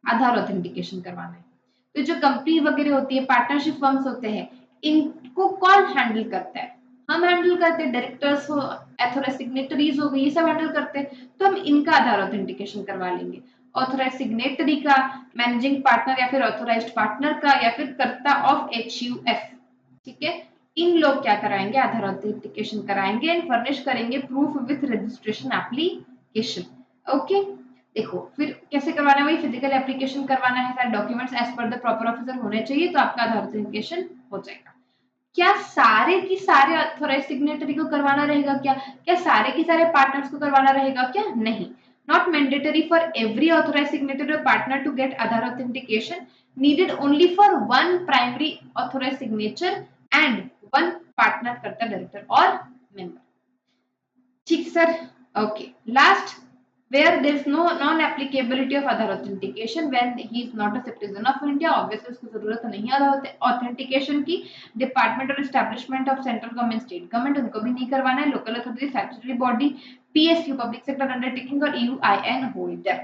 आधार ऑथेंटिकेशन करवाना है। तो जो कंपनी वगैरह होती है, पार्टनरशिप फर्म्स होते हैं, इनको कौन हैंडल करता है, हम हैंडल करते हैं, डायरेक्टर्स हो, ऑथराइज्ड सिग्नेटरीज हो गई, ये सब हैंडल करते हैं, तो हम इनका आधार ऑथेंटिकेशन करवा लेंगे। ऑथराइज्ड सिग्नेटरी का, मैनेजिंग पार्टनर या फिर ऑथराइज्ड पार्टनर का, या फिर कर्ता ऑफ एचयूएफ, ठीक है, इन लोग क्या कराएंगे, आधार ऑथेंटिकेशन कराएंगे एंड फर्निश करेंगे proof with registration application, okay. देखो फिर कैसे करवाना है, वही फिजिकल एप्लीकेशन करवाना है, सारे documents as per the proper officer होने चाहिए, तो आपका आधार ऑथेंटिकेशन हो जाएगा। क्या सारे की सारे ऑथराइज्ड सिग्नेटरी को करवाना रहेगा क्या, क्या सारे की सारे पार्टनर्स को करवाना रहेगा क्या, नहीं, not mandatory for every authorized signatory or partner to get Aadhaar authentication, needed only for one primary authorized signature and one partner करता director or member, ठीक sir, okay. Last, where there is no non applicability of Aadhaar authentication when he is not a citizen of India, obviously उसको जरूरत नहीं है Aadhaar authentication की, department और establishment of central government, state government, उनको भी नहीं करवाना है, local authority, statutory body, PSU public sector undertaking और ईयूआईएन होल्डर,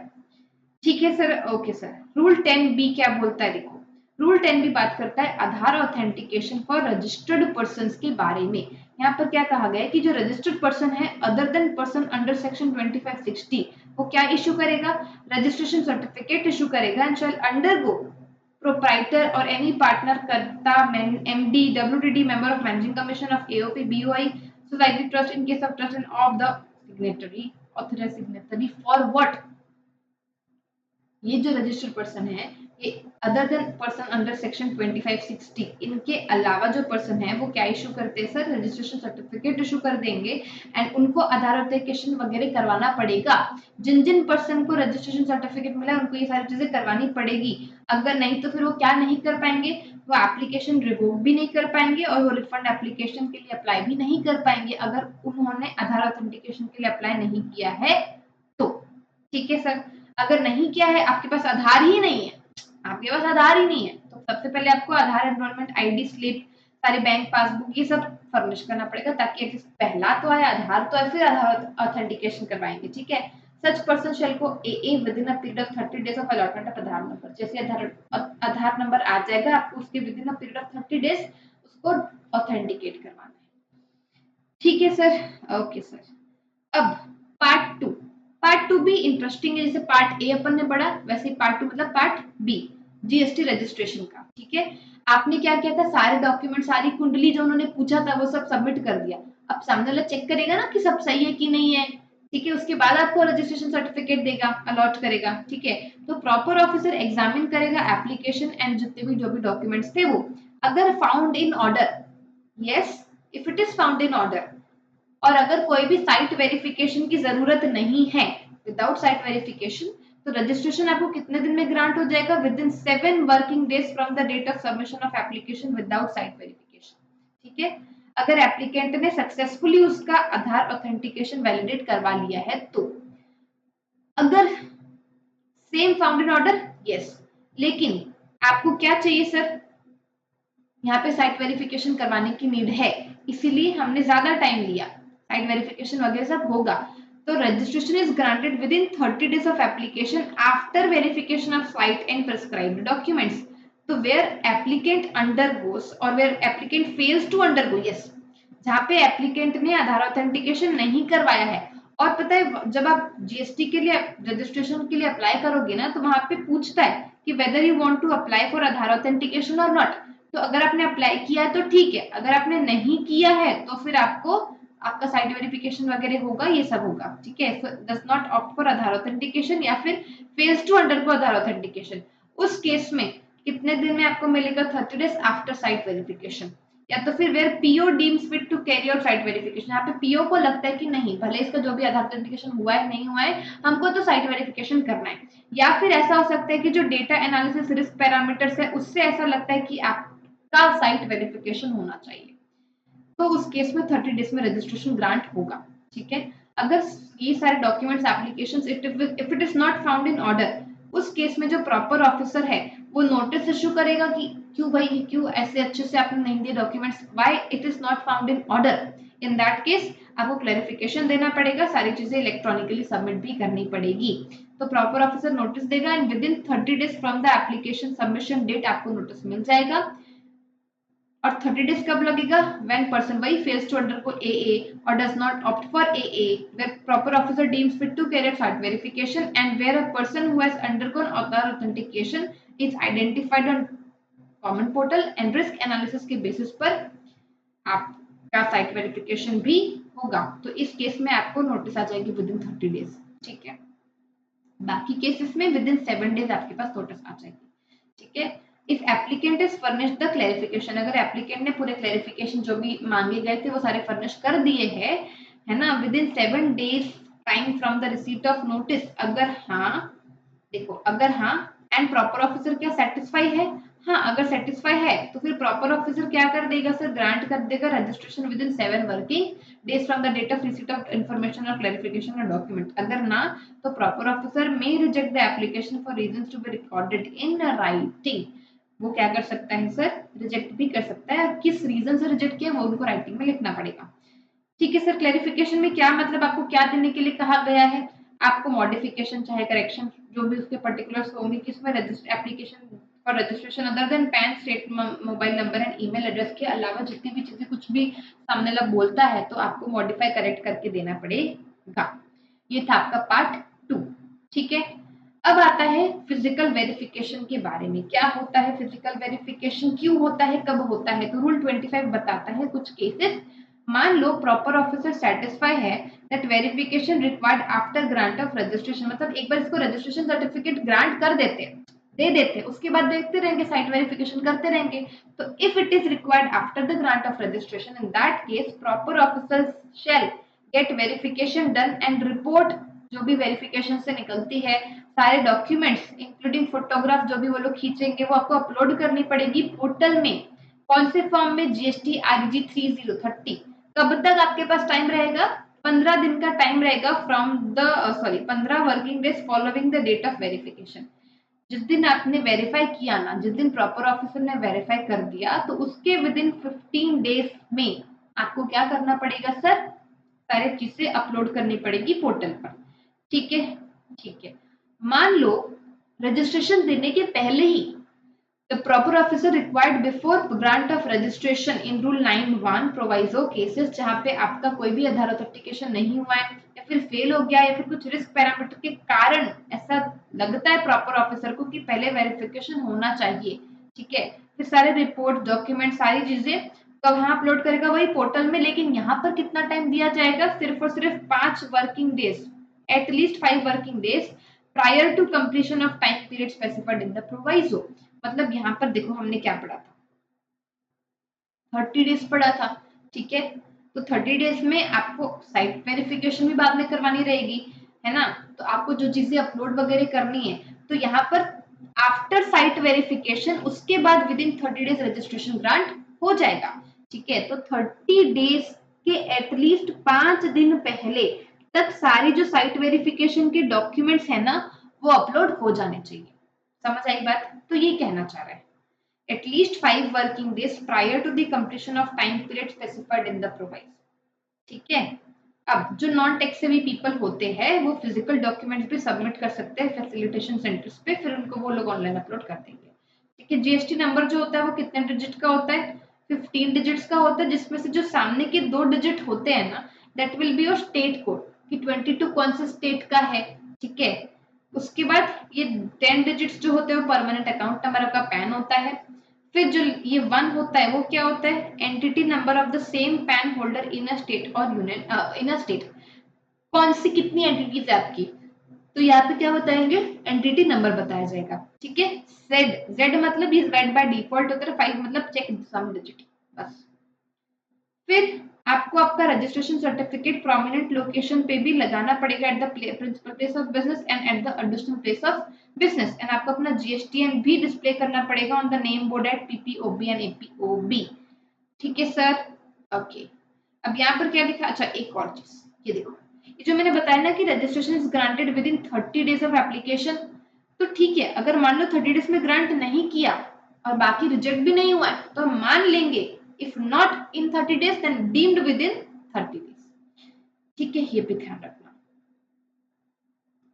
ठीक है sir, okay sir. Rule 10B क्या बोलता है, देखो रूल 10B बात करता है Aadhaar authentication for registered persons के बारे में। यहाँ पर क्या कहा गया है कि जो रजिस्टर्ड पर्सन है other than person under section 2560, वो क्या इशू करेगा, रजिस्ट्रेशन सर्टिफिकेट इशू करेगा, एंड शैल अंडरगो प्रोप्राइटर और एनी पार्टनर कर्ता, MD, WTD, member of managing commission of AOP, BOI, society, trust in case of trust end of the signatory, authorised signatory for what, ये जो registered person है, ये other than person under section 2560, इनके अलावा जो person है वो क्या इशू करते हैं सर, रजिस्ट्रेशन सर्टिफिकेट इशू कर देंगे, एंड उनको आधार ऑथेंटिकेशन वगैरह करवाना पड़ेगा। जिन जिन पर्सन को रजिस्ट्रेशन सर्टिफिकेट मिला उनको ये सारी चीजें करवानी पड़ेगी, अगर नहीं तो फिर वो क्या नहीं कर पाएंगे, वो एप्लीकेशन रिवोक भी नहीं कर पाएंगे और वो रिफंड एप्लीकेशन के लिए अप्लाई भी नहीं कर पाएंगे अगर उन्होंने आधार ऑथेंटिकेशन के लिए अप्लाई नहीं किया है तो, ठीक है सर। अगर नहीं किया है, आपके पास आधार ही नहीं है, आपके पास आधार ही नहीं है, तो सबसे पहले आपको आधार एनरोलमेंट आईडी स्लिप, सारे बैंक पासबुक, ये सब फर्निश करना पड़ेगा, ताकि एटलीस्ट पहला तो आए, आधार तो आए, फिर आधार ऑथेंटिकेशन करवाएंगे, ठीक है। सच पर्सन शेल को ए with in a period of 30 days of allotment of Aadhaar number, जैसे आधार नंबर आ जाएगा आपको, उसके with in a period of 30 days उसको ऑथेंटिकेट करवाना है, ठीक है सर, ओके सर। अब पार्ट टू भी इंटरेस्टिंग है, जैसे पार्ट ए अपन ने पढ़ा वैसे पार्ट 2 मतलब पार्ट बी जीएसटी रजिस्ट्रेशन का। ठीक है, आपने क्या किया था, सारे डॉक्यूमेंट सारी कुंडली जो उन्होंने पूछा था वो सब सबमिट कर दिया। अब सामने वाला चेक करेगा ना कि सब सही है कि नहीं है। ठीक है, उसके बाद आपको रजिस्ट्रेशन सर्टिफिकेट देगा, अलॉट करेगा। ठीक है, तो प्रॉपर ऑफिसर एग्जामिन करेगा एप्लीकेशन एंड जितने भी जो भी डॉक्यूमेंट्स थे वो, अगर found in order, yes if it is found in order, और अगर कोई भी साइट वेरिफिकेशन की जरूरत नहीं है, विदाउट साइट वेरिफिकेशन, तो रजिस्ट्रेशन आपको कितने दिन में ग्रांट हो जाएगा, within 7 working days from the date of submission of application without site verification. ठीक है, अगर एप्लीकेंट ने सक्सेसफुली उसका आधार ऑथेंटिकेशन वैलिडेट करवा लिया है तो। अगर same found in order, yes, लेकिन आपको क्या चाहिए सर, यहाँ पे साइट वेरिफिकेशन करवाने की नीड है, इसीलिए हमने ज्यादा टाइम लिया, साइट वेरिफिकेशन वगैरह सब होगा। तो registration is granted with in 30 days of application after verification of site and prescribed documents. तो where applicant undergoes or where applicant fails to undergo, yes, जहाँ पे एप्लीकेंट ने आधार ऑथेंटिकेशन नहीं करवाया है। और पता है जब आप जीएसटी के लिए रजिस्ट्रेशन के लिए अप्लाई करोगे ना, तो वहां पे पूछता है कि whether you want to apply for Aadhaar authentication और नॉट। तो अगर आपने अप्लाई किया है तो ठीक है, अगर आपने नहीं किया है तो फिर आपको आपका साइट वेरिफिकेशन वगैरह होगा, ये सब होगा। ठीक है, does not opt for Aadhaar authentication या फिर fails to undergo Aadhaar authentication, उस केस में कितने दिन में आपको मिलेगा, 30 days आफ्टर साइट वेरिफिकेशन। या तो फिर where PO deems fit to carry out site verification, यहाँ पे पीओ को लगता है कि नहीं, भले इसका जो भी आधार ऑथेंटिकेशन हुआ है नहीं हुआ है, हमको तो साइट वेरिफिकेशन करना है। या फिर ऐसा हो सकता है कि जो डेटा एनालिसिस रिस्क पैरामीटर्स है उससे ऐसा लगता है कि आपका साइट वेरिफिकेशन होना चाहिए, तो उस केस में 30 डेज में रजिस्ट्रेशन ग्रांट होगा। ठीक है, अगर ये सारे documents applications if it is not found in order, उस केस में जो प्रॉपर ऑफिसर है वो नोटिस इशू करेगा कि क्यों भाई, क्यों ऐसे अच्छे से आपने नहीं दिए documents, why it is not found in order. In that case आपको क्लैरिफिकेशन देना पड़ेगा, सारी चीजें इलेक्ट्रॉनिकली सबमिट भी करनी पड़ेगी। तो प्रॉपर ऑफिसर नोटिस देगा and within 30 days from the application submission date आपको नोटिस मिल जाएगा। और 30 days कब लगेगा, when person वही fails to undergo AA or does not opt for AA, where proper officer deems fit to carry out site verification and where a person who has undergone Aadhaar authentication is identified on common portal and risk analysis के basis पर आपका site verification भी होगा। तो इस case में आपको notice आ जाएगी विद इन 30 days। ठीक है, बाकी केसेस में विद इन 7 days आपके पास नोटिस आ जाएगी। ठीक है, if applicant is furnish the clarification, अगर एप्लीकेंट ने पूरे क्लैरिफिकेशन जो भी मांगे गए थे वो सारे फर्निश कर दिए हैं, है ना, with in 7 days time from the receipt of notice, अगर हाँ, देखो अगर हाँ एंड प्रॉपर ऑफिसर क्या सेटिस्फाई है, हाँ अगर सेटिस्फाई है तो फिर प्रॉपर ऑफिसर क्या कर देगा सर, ग्रांट कर देगा registration within 7 working days from the date of receipt of information और क्लैरिफिकेशन और डॉक्यूमेंट। अगर ना, तो proper officer may reject the application for reasons to be recorded in writing. वो क्या कर सकता है सर, रिजेक्ट भी कर सकता है, किस रीजन से रिजेक्ट किया वो उनको राइटिंग में लिखना पड़ेगा। ठीक है सर, क्लैरिफिकेशन में क्या मतलब आपको क्या देने के लिए कहा गया है, आपको मॉडिफिकेशन चाहे करेक्शन जो भी उसके पर्टिकुलर्स होंगे किसमें application for registration other than pan state mobile number and email address के अलावा जितनी भी चीजें कुछ भी सामने वाला बोलता है तो आपको मॉडिफाई करेक्ट करके देना पड़ेगा। ये था आपका पार्ट 2। ठीक है, अब आता है फिजिकल वेरिफिकेशन के बारे में, क्या होता है फिजिकल वेरिफिकेशन, क्यों होता है, कब होता है। तो रूल 25 बताता है कुछ केसेस, मान लो प्रॉपर ऑफिसर सेटिस्फाई है that verification required after grant of registration, मतलब एक बार इसको रजिस्ट्रेशन सर्टिफिकेट ग्रांट कर देते हैं, दे देते, उसके बाद देखते रहेंगे साइट वेरिफिकेशन करते रहेंगे। तो if it is required after the grant of registration, in that case proper officer shall gate verification done and report जो भी वेरिफिकेशन से निकलती है, सारे डॉक्यूमेंट्स इंक्लूडिंग फोटोग्राफ जो भी वो लोग खींचेंगे वो आपको अपलोड करनी पड़ेगी पोर्टल में। कौन से फॉर्म में, जीएसटी RG 3030। कब तक आपके पास टाइम रहेगा, 15 दिन का टाइम रहेगा from the 15 working days following the date of verification. जिस दिन आपने वेरीफाई किया ना, जिस दिन प्रॉपर ऑफिसर ने वेरीफाई कर दिया तो उसके विद इन 15 डेज में आपको क्या करना पड़ेगा सर, सारी चीजें अपलोड करनी पड़ेगी पोर्टल पर। ठीक है, ठीक है, मान लो रजिस्ट्रेशन देने के पहले ही the proper officer required before grant of registration in rule 9(1) proviso cases जहां पे आपका कोई भी आधार ऑथेंटिकेशन नहीं हुआ है या फिर फेल हो गया या फिर कुछ रिस्क पैरामीटर के लगता है प्रॉपर ऑफिसर को कि पहले वेरिफिकेशन होना चाहिए, ठीक है। फिर सारे रिपोर्ट, डॉक्यूमेंट, सारी चीजें कहाँ अपलोड करेगा, वही पोर्टल में। लेकिन यहाँ पर कितना टाइम दिया जाएगा, सिर्फ और सिर्फ 5 working days, at least 5 working days prior to completion of time period specified in the proviso. मतलब यहाँ पर देखो हमने क्या पढ़ा था, 30 डेज पढ़ा था, ठीक है। तो 30 डेज में आपको साइट वेरिफिकेशन भी बाद में करवानी रहेगी, है ना। तो आपको जो चीजें अपलोड वगैरह करनी है, तो यहाँ पर आफ्टर साइट वेरिफिकेशन उसके बाद with in 30 days registration grant हो जाएगा, ठीक है। तो 30 डेज के एटलीस्ट 5 दिन पहले तक सारी जो साइट वेरिफिकेशन के डॉक्यूमेंट्स है ना वो अपलोड हो जाने चाहिए। समझ आई बात। तो ये कहना चाह रहा है at least 5 working days prior to the completion of time period specified in the proviso, ठीक है। अब जो नॉन टेक्सेबल पीपल होते हैं वो फिजिकल डॉक्यूमेंट्स भी सबमिट कर सकते हैं फैसिलिटेशन सेंटर्स पे, फिर उनको वो लोग ऑनलाइन अपलोड कर देंगे, ठीक है। जीएसटी नंबर जो होता है वो कितने डिजिट का होता है, 15 डिजिट्स का होता है, जिसमें से जो सामने के 2 डिजिट होते हैं ना that will be your state code कि 22 कौन से स्टेट का है, ठीक है। उसके बाद ये 10 डिजिट्स जो होते हैं वो परमानेंट अकाउंट नंबर आपका पैन होता है। फिर जो ये 1 होता है वो क्या होता है, entity number of the same pan holder in a state और यूनियन, इन अ स्टेट कौन सी कितनी एंटिटीज है आपकी, तो यहाँ पे क्या बताएंगे, एंटिटी नंबर बताया जाएगा, ठीक है। जेड, जेड मतलब ये जेड बाय डिफॉल्ट होता है, 5 मतलब चेक सम डिजिट बस। फिर आपको आपका रजिस्ट्रेशन सर्टिफिकेट प्रोमिनेंट लोकेशन पे भी लगाना पड़ेगा at the principal place of business and at the additional place of business, and आपको अपना जीएसटीएन भी डिस्प्ले करना पड़ेगा on the name board at PPOB and APOB, ठीक है सर। ओके, अब यहाँ पर क्या लिखा, अच्छा एक और चीज ये देखो, ये जो मैंने बताया ना कि registration is granted with in 30 days of application, तो ठीक है अगर मान लो 30 डेज में ग्रांट नहीं किया और बाकी रिजेक्ट भी नहीं हुआ है तो हम मान लेंगे if not in 30 days then deemed within 30 days, ठीक है। ये भी ध्यान रखना।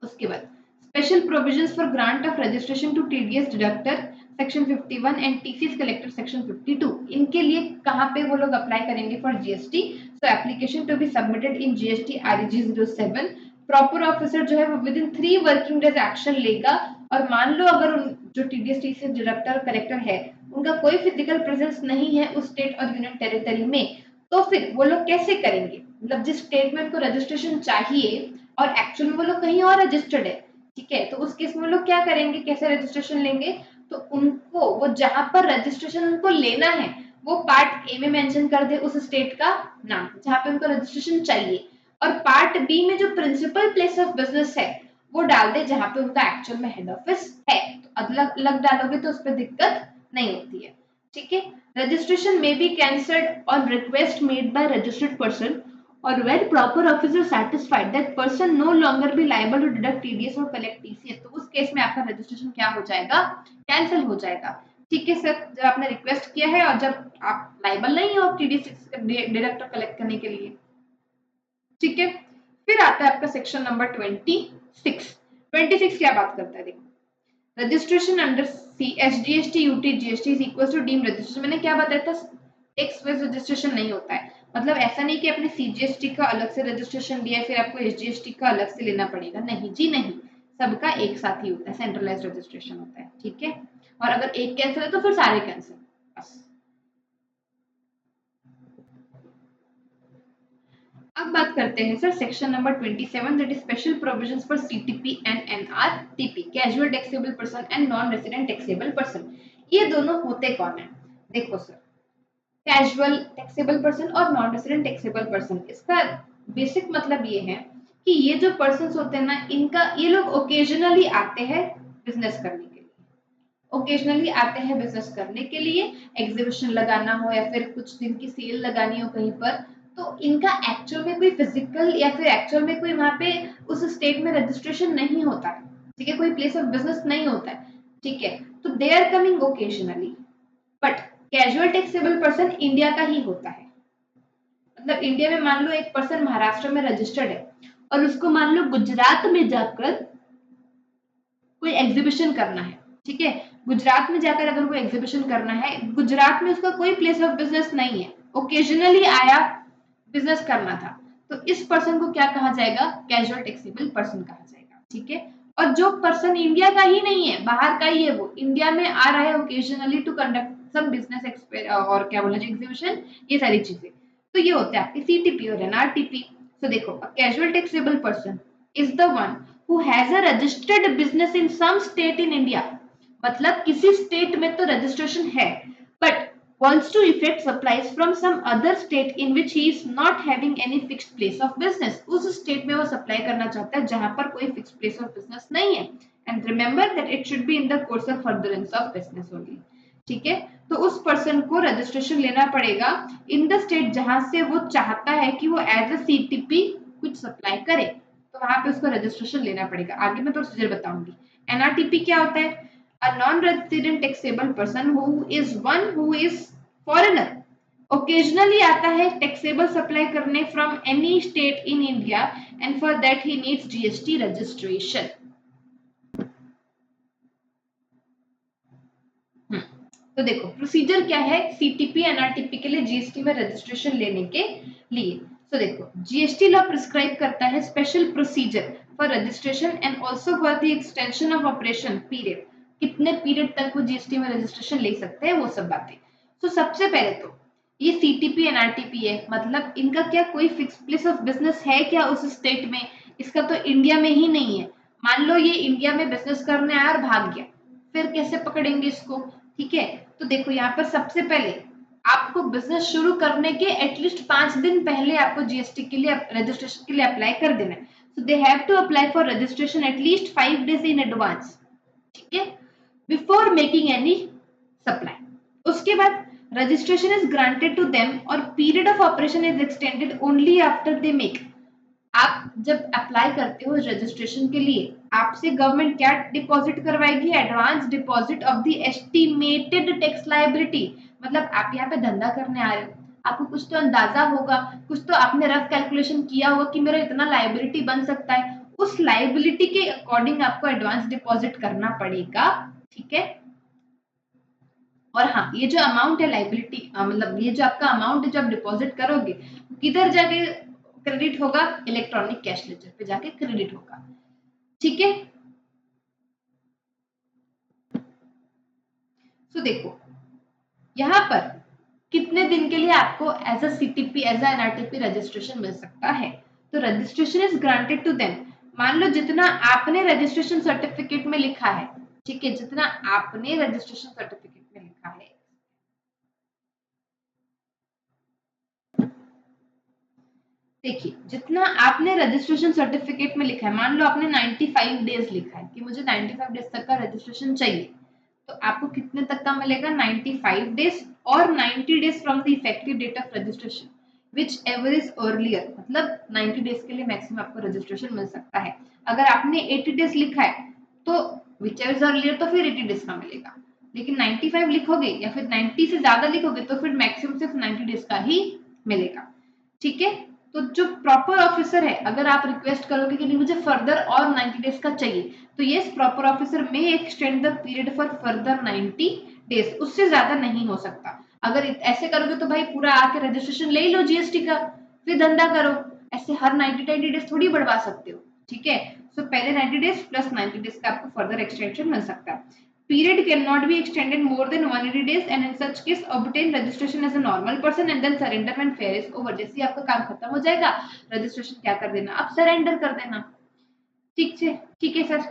उसके बाद special provisions for grant of registration to TDS deductor section 51 and TCS collector section 52, इनके लिए कहां पे वो लोग अप्लाई करेंगे for GST, so application to be submitted in GST REG 07, proper officer जो है वो within 3 working days action लेगा। और मान लो अगर जो टीडीएस टीसीएस डिडक्टर कलेक्टर है उनका कोई फिजिकल प्रेजेंस नहीं है उस स्टेट और यूनियन टेरिटरी में, तो फिर वो लोग कैसे करेंगे, मतलब जिस स्टेट में उनको रजिस्ट्रेशन चाहिए और एक्चुअल में वो लोग कहीं और रजिस्टर्ड है, ठीक है, तो उस केस में लोग क्या करेंगे, कैसे रजिस्ट्रेशन लेंगे, तो उनको वो जहां पर रजिस्ट्रेशन उनको लेना है वो पार्ट ए में मेंशन कर दे उस स्टेट का नाम जहां पे उनको रजिस्ट्रेशन चाहिए, और पार्ट बी में जो प्रिंसिपल प्लेस ऑफ बिजनेस है वो डाल दे जहां पे उनका एक्चुअल में हेड ऑफिस है। तो अलग अलग डालोगे तो उस पर दिक्कत नहीं होती है, ठीक है। रजिस्ट्रेशन में be cancelled on request made by registered person or when proper officer satisfied that person no longer be liable to deduct TDS और collect TCS, तो उस केस में आपका रजिस्ट्रेशन क्या हो जाएगा, कैंसिल हो जाएगा, ठीक है सर। जब आपने रिक्वेस्ट किया है और जब आप लाइबल नहीं हो TDS डिडक्ट और कलेक्ट करने के लिए, ठीक है। फिर आता है आपका सेक्शन नंबर 26 क्या बात करता है, देखो registration under SGST UT GST is equal to deem registration, मैंने क्या बताया था, टैक्स बेस्ड रजिस्ट्रेशन नहीं होता है, मतलब ऐसा नहीं कि आपने सीजीएसटी का अलग से रजिस्ट्रेशन लिया है फिर आपको एसजीएसटी का अलग से लेना पड़ेगा, नहीं जी नहीं, सबका एक साथ ही होता है, सेंट्रलाइज्ड रजिस्ट्रेशन होता है, ठीक है। और अगर एक कैंसिल है तो फिर सारे कैंसिल बस। अब बात करते हैं sir section number 27 that is special provisions for CTP and NRTP, casual taxable person and non resident taxable person. ये दोनों होते कौन है, देखो सर कैजुअल टैक्सेबल पर्सन और नॉन रेजिडेंट टैक्सेबल पर्सन, इसका बेसिक मतलब ये है कि ये जो पर्सन्स होते हैं ना इनका ये लोग ओकेजनली आते हैं बिजनेस करने के लिए, ओकेजनली आते हैं बिजनेस करने के लिए, एग्जीबिशन लगाना हो या फिर कुछ दिन की सेल लगानी हो कहीं पर, तो इनका एक्चुअल में कोई फिजिकल या फिर एक्चुअल में कोई वहां पे उस स्टेट में रजिस्ट्रेशन नहीं होता है, ठीक है, कोई प्लेस ऑफ बिजनेस नहीं होता है, ठीक है। तो they are coming occasionally, but casual taxable person India का ही होता है, मतलब इंडिया में मान लो एक पर्सन महाराष्ट्र में रजिस्टर्ड है और उसको मान लो गुजरात में जाकर कोई एग्जीबिशन करना है, ठीक है, गुजरात में जाकर अगर कोई एग्जीबिशन करना है, गुजरात में उसका कोई प्लेस ऑफ बिजनेस नहीं है, ओकेजनली आया बिजनेस करना था, तो इस पर्सन को क्या कहा जाएगा, कैजुअल टैक्सेबल पर्सन कहा जाएगा, ठीक है। और जो पर्सन इंडिया का ही नहीं है, बाहर का ही है, वो इंडिया में आ रहा है occasionally to conduct some business और क्या बोला जाए एग्जीबिशन, ये सारी चीजें, तो ये होते हैं आपके सीटीपी और एनआरटीपी। तो देखो, a casual taxable person is the one who has a registered business in some state in India, मतलब किसी स्टेट में तो रजिस्ट्रेशन है, but wants to effect supplies from some other state in which he is not having any fixed place of business, उस state में वो supply करना चाहता है जहां पर कोई फिक्स प्लेस ऑफ बिजनेस नहीं है, and remember that it should be in the course of furtherance of business only. ठीक है, तो उस पर्सन को रजिस्ट्रेशन लेना पड़ेगा इन द स्टेट जहां से वो चाहता है कि वो एज अ सीटीपी कुछ सप्लाई करे, तो वहां पे उसको रजिस्ट्रेशन लेना पड़ेगा। आगे मैं प्रोसीजर बताऊंगी। एनआरटीपी क्या होता है? A non-resident taxable person who is one who is foreigner occasionally आता है taxable supply करने from any state in India and for that he needs GST registration। तो देखो प्रोसीजर क्या है सीटीपी एनआरटीपी के लिए जीएसटी में रजिस्ट्रेशन लेने के लिए। तो देखो जीएसटी लॉ प्रिस्क्राइब करता है special procedure for registration and also for the extension of operation period, कितने पीरियड तक वो जीएसटी में रजिस्ट्रेशन ले सकते हैं वो सब बातें। तो सबसे पहले तो ये सीटीपी एनआरटीपी है, मतलब इनका क्या कोई फिक्स प्लेस ऑफ बिजनेस है क्या उस स्टेट में? इसका तो इंडिया में ही नहीं है। मान लो ये इंडिया में बिजनेस करने आया और भाग गया, फिर कैसे पकड़ेंगे इसको? ठीक है, तो देखो यहाँ पर सबसे पहले आपको बिजनेस शुरू करने के एटलीस्ट 5 दिन पहले आपको जीएसटी के लिए रजिस्ट्रेशन के लिए अप्लाई कर देना है। So they have to apply for registration at least 5 days in advance, ठीक है, बिफोर मेकिंग एनी सप्लाई। उसके बाद registration is granted to them और period of operation is extended only after they make. आप जब अप्लाई करते हो रजिस्ट्रेशन के लिए, आपसे गवर्नमेंट क्या डिपॉजिट करवाएगी? Advance deposit of the estimated tax liability. मतलब आप यहाँ पे धंधा करने आ रहे हो, आपको कुछ तो अंदाजा होगा, कुछ तो आपने रफ कैलकुलेशन किया होगा कि मेरा इतना लायबिलिटी बन सकता है, उस लायबिलिटी के अकॉर्डिंग आपको एडवांस डिपॉजिट करना पड़ेगा। ठीक है, और हाँ, ये जो अमाउंट है लाइबिलिटी मतलब ये जो आपका अमाउंट है जो आप डिपॉजिट करोगे, किधर जाके क्रेडिट होगा? इलेक्ट्रॉनिक कैश लेजर पे जाके क्रेडिट होगा। ठीक है, तो देखो यहाँ पर कितने दिन के लिए आपको as a CTP as a NRTP registration मिल सकता है? तो registration is granted to them, मान लो जितना आपने रजिस्ट्रेशन सर्टिफिकेट में लिखा है, ठीक है, जितना आपने रजिस्ट्रेशन सर्टिफिकेट में लिखा है, देखिए जितना आपने रजिस्ट्रेशन सर्टिफिकेट में लिखा है, मान लो आपने 95 डेज लिखा है कि मुझे 95 डेज तक का रजिस्ट्रेशन चाहिए, तो आपको कितने तक का मिलेगा? 95 डेज और 90 days from the effective date of registration whichever is earlier, मतलब 90 डेज के लिए मैक्सिमम आपको रजिस्ट्रेशन मिल सकता है। अगर आपने 80 डेज लिखा है तो विच एवर इज अर्लियर तो फिर 80 डेज का मिलेगा, लेकिन 95 लिखोगे या फिर 90 से ज्यादा लिखोगे तो फिर मैक्सिमम सिर्फ 90 डेज का ही मिलेगा। ठीक है, तो जो प्रॉपर ऑफिसर है, अगर आप रिक्वेस्ट करोगे कि नहीं मुझे फर्दर और 90 डेज का चाहिए, तो ये प्रॉपर ऑफिसर में extend the period for further 90 days, उससे ज्यादा नहीं हो सकता। अगर ऐसे करोगे तो भाई पूरा आके रजिस्ट्रेशन ले लो जीएसटी का, फिर धंधा करो, ऐसे हर 90 डेज थोड़ी बढ़वा सकते हो। ठीक है, सो पहले 90 डेज प्लस 90 डेज का आपको फर्दर एक्सटेंशन मिल सकता है। Period cannot be extended more than 180 days and in such case obtain registration as a normal person and then surrender when fair is over। जैसे ही आपका काम खत्म हो जाएगा, रजिस्ट्रेशन क्या कर देना? आप सरेंडर कर देना। ठीक है, ठीक है सर।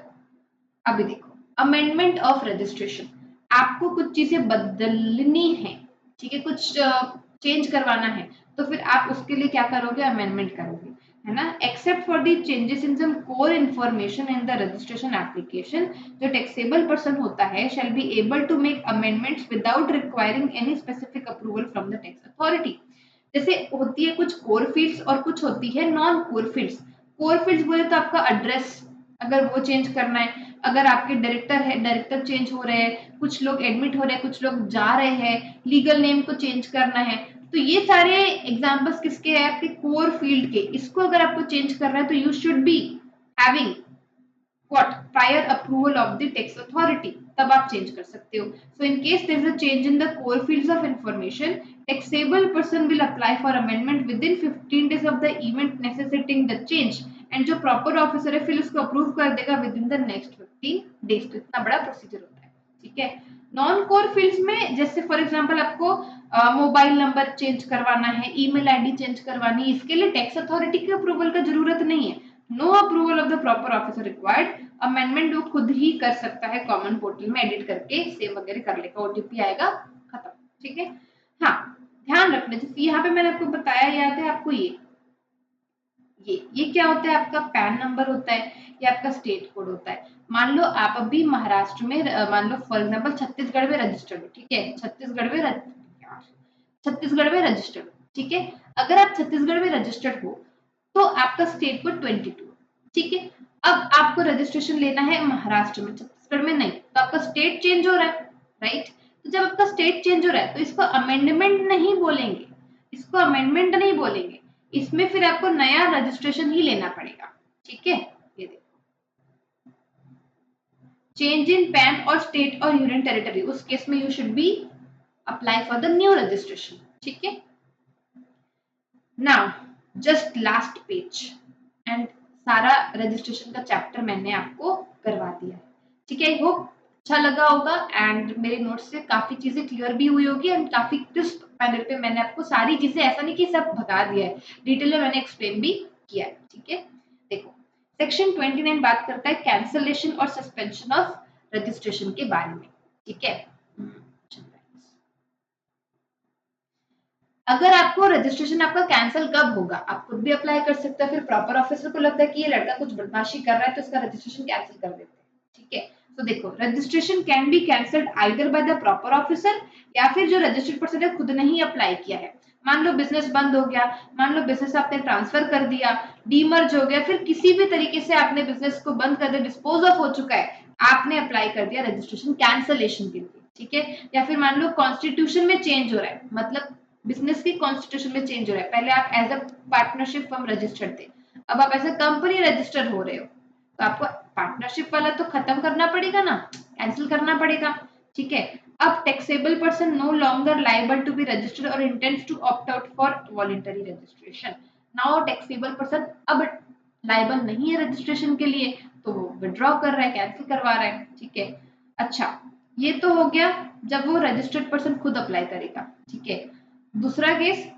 अभी देखो अमेंडमेंट ऑफ रजिस्ट्रेशन, आपको कुछ चीजें बदलनी है, ठीक है, कुछ चेंज करवाना है, तो फिर आप उसके लिए क्या करोगे? अमेंडमेंट करोगे, है ना। Except for the changes in some core information in the registration application, जो टैक्सेबल पर्सन होता है shall be able to make amendments without requiring any specific approval from the tax authority. जैसे होती है कुछ कोर फील्ड्स और कुछ होती है non core fields. Core fields बोले तो आपका एड्रेस अगर वो चेंज करना है, अगर आपके डायरेक्टर है, डायरेक्टर चेंज हो रहे हैं, कुछ लोग एडमिट हो रहे हैं, कुछ लोग जा रहे हैं, लीगल नेम को चेंज करना है, तो ये सारे एग्जांपल्स किसके हैं? आपके कोर फील्ड के। इसको अगर आपको चेंज करना है तो you should be having what prior approval of the tax authority, तब आप चेंज कर सकते हो। So in case there is a change in the core fields of information, taxable person will apply for amendment within 15 days of the event necessitating the change and जो proper officer है फिर उसको approve कर देगा with in the next 15 days. तो इतना बड़ा procedure होता है, ठीक है। नॉन कोर फील्ड्स में जैसे फॉर एग्जांपल आपको मोबाइल नंबर चेंज करवाना है, ईमेल आईडी चेंज करवानी है, इसके लिए टैक्स अथॉरिटी के अप्रूवल का जरूरत नहीं है। No approval of the proper officer required, amendment वो खुद ही कर सकता है, कॉमन पोर्टल में एडिट करके सेव वगैरह कर लेगा, ओटीपी आएगा, खत्म, ठीक है। हाँ, ध्यान रखना, जैसे यहाँ पे मैंने आपको बताया, याद है आपको, ये क्या होता है, आपका पैन नंबर होता है, ये आपका स्टेट कोड होता है। मान लो आप अभी महाराष्ट्र में, मान लो फॉर एग्जांपल छत्तीसगढ़ में रजिस्टर्ड हो, ठीक है, छत्तीसगढ़ में रजिस्टर्ड, ठीक है। अगर आप छत्तीसगढ़ में रजिस्टर्ड हो तो आपका स्टेट कोड 22, ठीक है। अब आपको रजिस्ट्रेशन लेना है महाराष्ट्र में, छत्तीसगढ़ में नहीं, तो आपका स्टेट चेंज हो रहा है, राइट। तो जब आपका स्टेट चेंज हो रहा है तो इसको अमेंडमेंट नहीं बोलेंगे, इसमें फिर आपको नया रजिस्ट्रेशन ही लेना पड़ेगा, ठीक है। ये देखो, चेंज इन पैन और स्टेट और यूनियन टेरिटरी, उस केस में you should B apply for the new registration, ठीक है। Now just last page and सारा रजिस्ट्रेशन का चैप्टर मैंने आपको करवा दिया, ठीक है। आई होप अच्छा लगा होगा एंड मेरे नोट्स से काफी चीजें क्लियर भी हुई होगी एंड काफी क्रिस्प पैनल पे मैंने आपको सारी चीजें, ऐसा नहीं कि सब भगा दिया है, डिटेल में मैंने एक्सप्लेन भी किया है, ठीक है। देखो, सेक्शन 29 बात करता है कैंसलेशन और सस्पेंशन ऑफ रजिस्ट्रेशन के बारे में, ठीक है। अगर आपको रजिस्ट्रेशन आपका कैंसिल कब होगा, आप खुद भी अप्लाई कर सकते हो, फिर प्रॉपर ऑफिसर को लगता है कि ये लड़का कुछ बदमाशी कर रहा है तो इसका रजिस्ट्रेशन कैंसिल कर देते हैं, ठीक है। तो देखो, registration can be cancelled either by the proper officer, या फिर जो रजिस्टर्ड पर्सन है खुद ने ही अप्लाई किया है। मान लो बिजनेस बंद हो गया, मान लो बिजनेस आपने ट्रांसफर कर दिया, डीमर्ज हो गया, फिर किसी भी तरीके से आपने बिजनेस को बंद कर दिया, डिस्पोज ऑफ हो चुका है, आपने अप्लाई कर दिया रजिस्ट्रेशन कैंसलेशन के लिए, ठीक है। या फिर मान लो कॉन्स्टिट्यूशन में चेंज हो रहा है, मतलब बिजनेस की कॉन्स्टिट्यूशन में चेंज हो रहा है, पहले आप as a partnership firm registered थे, अब आप एज अ कंपनी रजिस्टर हो रहे हो, तो आपको पार्टनरशिप वाला तो खत्म करना पड़ेगा ना, कैंसिल करना पड़ेगा, ठीक है। अब taxable person no longer liable to be registered और intends to opt out for voluntary registration. Now taxable person अब लायबल नहीं है रजिस्ट्रेशन के लिए, तो वो विड्रॉ कर रहा है, कैंसिल करवा रहा है, ठीक है। अच्छा, ये तो हो गया जब वो रजिस्टर्ड पर्सन खुद अप्लाई करेगा, ठीक है। दूसरा case,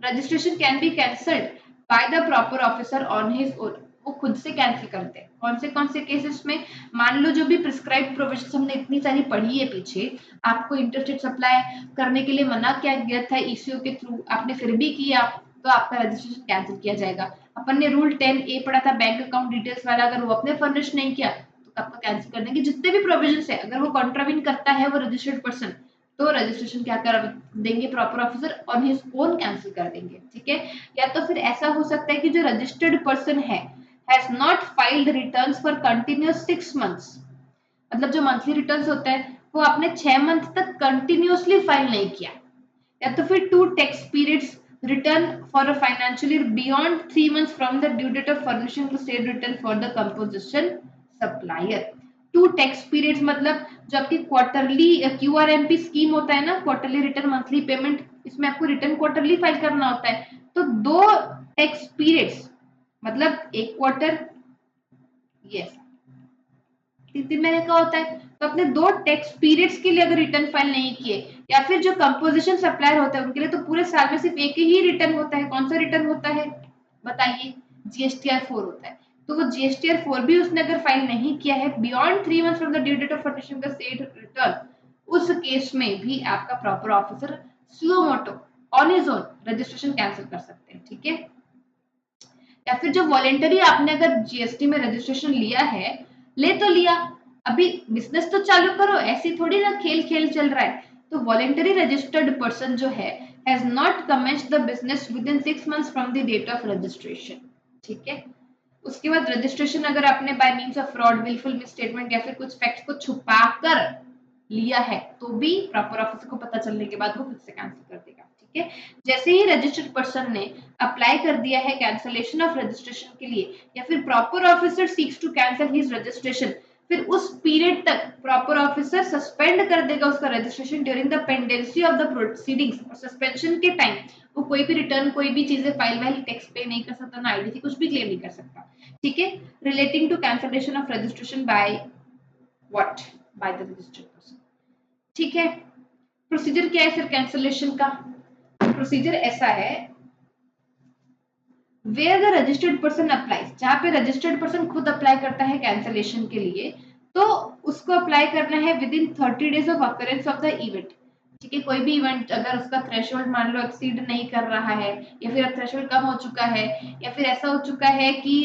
registration can be cancelled by the proper officer on his own, वो खुद से कैंसिल करते हैं। कौन से केसेस में, मान लो जो भी प्रिस्क्राइब प्रोविजंस हमने इतनी सारी पढ़ी है पीछे, आपको इंटरस्टेट सप्लाई करने के लिए मना किया गया था ईसीओ के थ्रू, आपने फिर भी किया, तो आपका रजिस्ट्रेशन कैंसिल किया जाएगा। अपन ने रूल 10A पढ़ा था बैंक अकाउंट डिटेल्स वाला, अगर वो आपने फर्निश नहीं किया तो आपका कैंसिल करने की जितने भी प्रोविजंस है, अगर वो कॉन्ट्राविन करता है वो रजिस्टर्ड पर्सन, तो रजिस्ट्रेशन क्या कर देंगे proper officer, on his own cancel कर देंगे, ठीक है। या तो फिर ऐसा हो सकता है कि जो रजिस्टर्ड पर्सन है has not filed returns for continuous 6 months, मतलब जो मंथली रिटर्न्स होता है वो आपने 6 मंथ तक कंटिन्यूअसली फाइल नहीं किया। या तो फिर 2 tax periods return for a financial year beyond 3 months from the due date of furnishing the state return for the composition supplier. 2 tax periods मतलब जो आपकी क्वार्टरली क्यूआरएमपी स्कीम होता है ना, क्वार्टरली रिटर्न मंथली पेमेंट, इसमें आपको return quarterly file करना होता है, तो 2 टैक्स पीरियड्स मतलब एक क्वार्टर, यस 3 महीने का होता है, तो अपने 2 टैक्स पीरियड्स के लिए अगर रिटर्न फाइल नहीं किए, या फिर जो कंपोजिशन सप्लायर होता है उनके लिए तो पूरे साल में सिर्फ एक ही रिटर्न होता है। कौन सा रिटर्न होता है बताइए, जीएसटीआर 4 होता है। तो वो जीएसटीआर 4 भी उसने अगर फाइल नहीं किया है beyond 3 months from the due date of furnishing the state return, उस केस में भी आपका proper officer suo motu on his own registration cancel कर सकते हैं, ठीक है। या फिर जो वॉलेंटरी आपने अगर जीएसटी में रजिस्ट्रेशन लिया है, ले तो लिया, अभी बिजनेस तो चालू करो, ऐसी थोड़ी ना खेल खेल चल रहा है। तो वॉलेंटरी रजिस्टर्ड पर्सन जो है has not commenced the business within 6 months from the date of registration, ठीक है। उसके बाद रजिस्ट्रेशन अगर आपने by means of fraud, wilful misstatement या फिर कुछ फैक्ट्स को छुपा कर लिया है, तो भी प्रॉपर ऑफिसर को पता चलने के बाद वो खुद से कैंसिल कर देगा, ठीक है। जैसे ही रजिस्टर्ड पर्सन ने अप्लाई कर दिया है कैंसलेशन ऑफ रजिस्ट्रेशन के लिए, या फिर proper officer seeks to cancel his registration, फिर उस पीरियड तक प्रॉपर ऑफिसर सस्पेंड कर देगा उसका registration during the pendency of the proceedings. और सस्पेंशन के टाइम वो कोई भी रिटर्न कोई भी चीजें फाइल वाइल टैक्स पे नहीं कर सकता, ना आईडीसी कुछ भी क्लेम नहीं कर सकता। ठीक है, relating to cancellation of registration by what, by the registered person. ठीक है, प्रोसीजर क्या है फिर कैंसलेशन का? प्रोसीजर ऐसा है, where the registered person applies, जहां पे रजिस्टर्ड पर्सन खुद अप्लाई करता है कैंसलेशन के लिए, तो उसको अप्लाई करना है within 30 days of occurrence of the event. ठीक है, कोई भी इवेंट अगर उसका थ्रेशोल्ड मान लो एक्सीड नहीं कर रहा है, या फिर थ्रेशोल्ड कम हो चुका है, या फिर ऐसा हो चुका है कि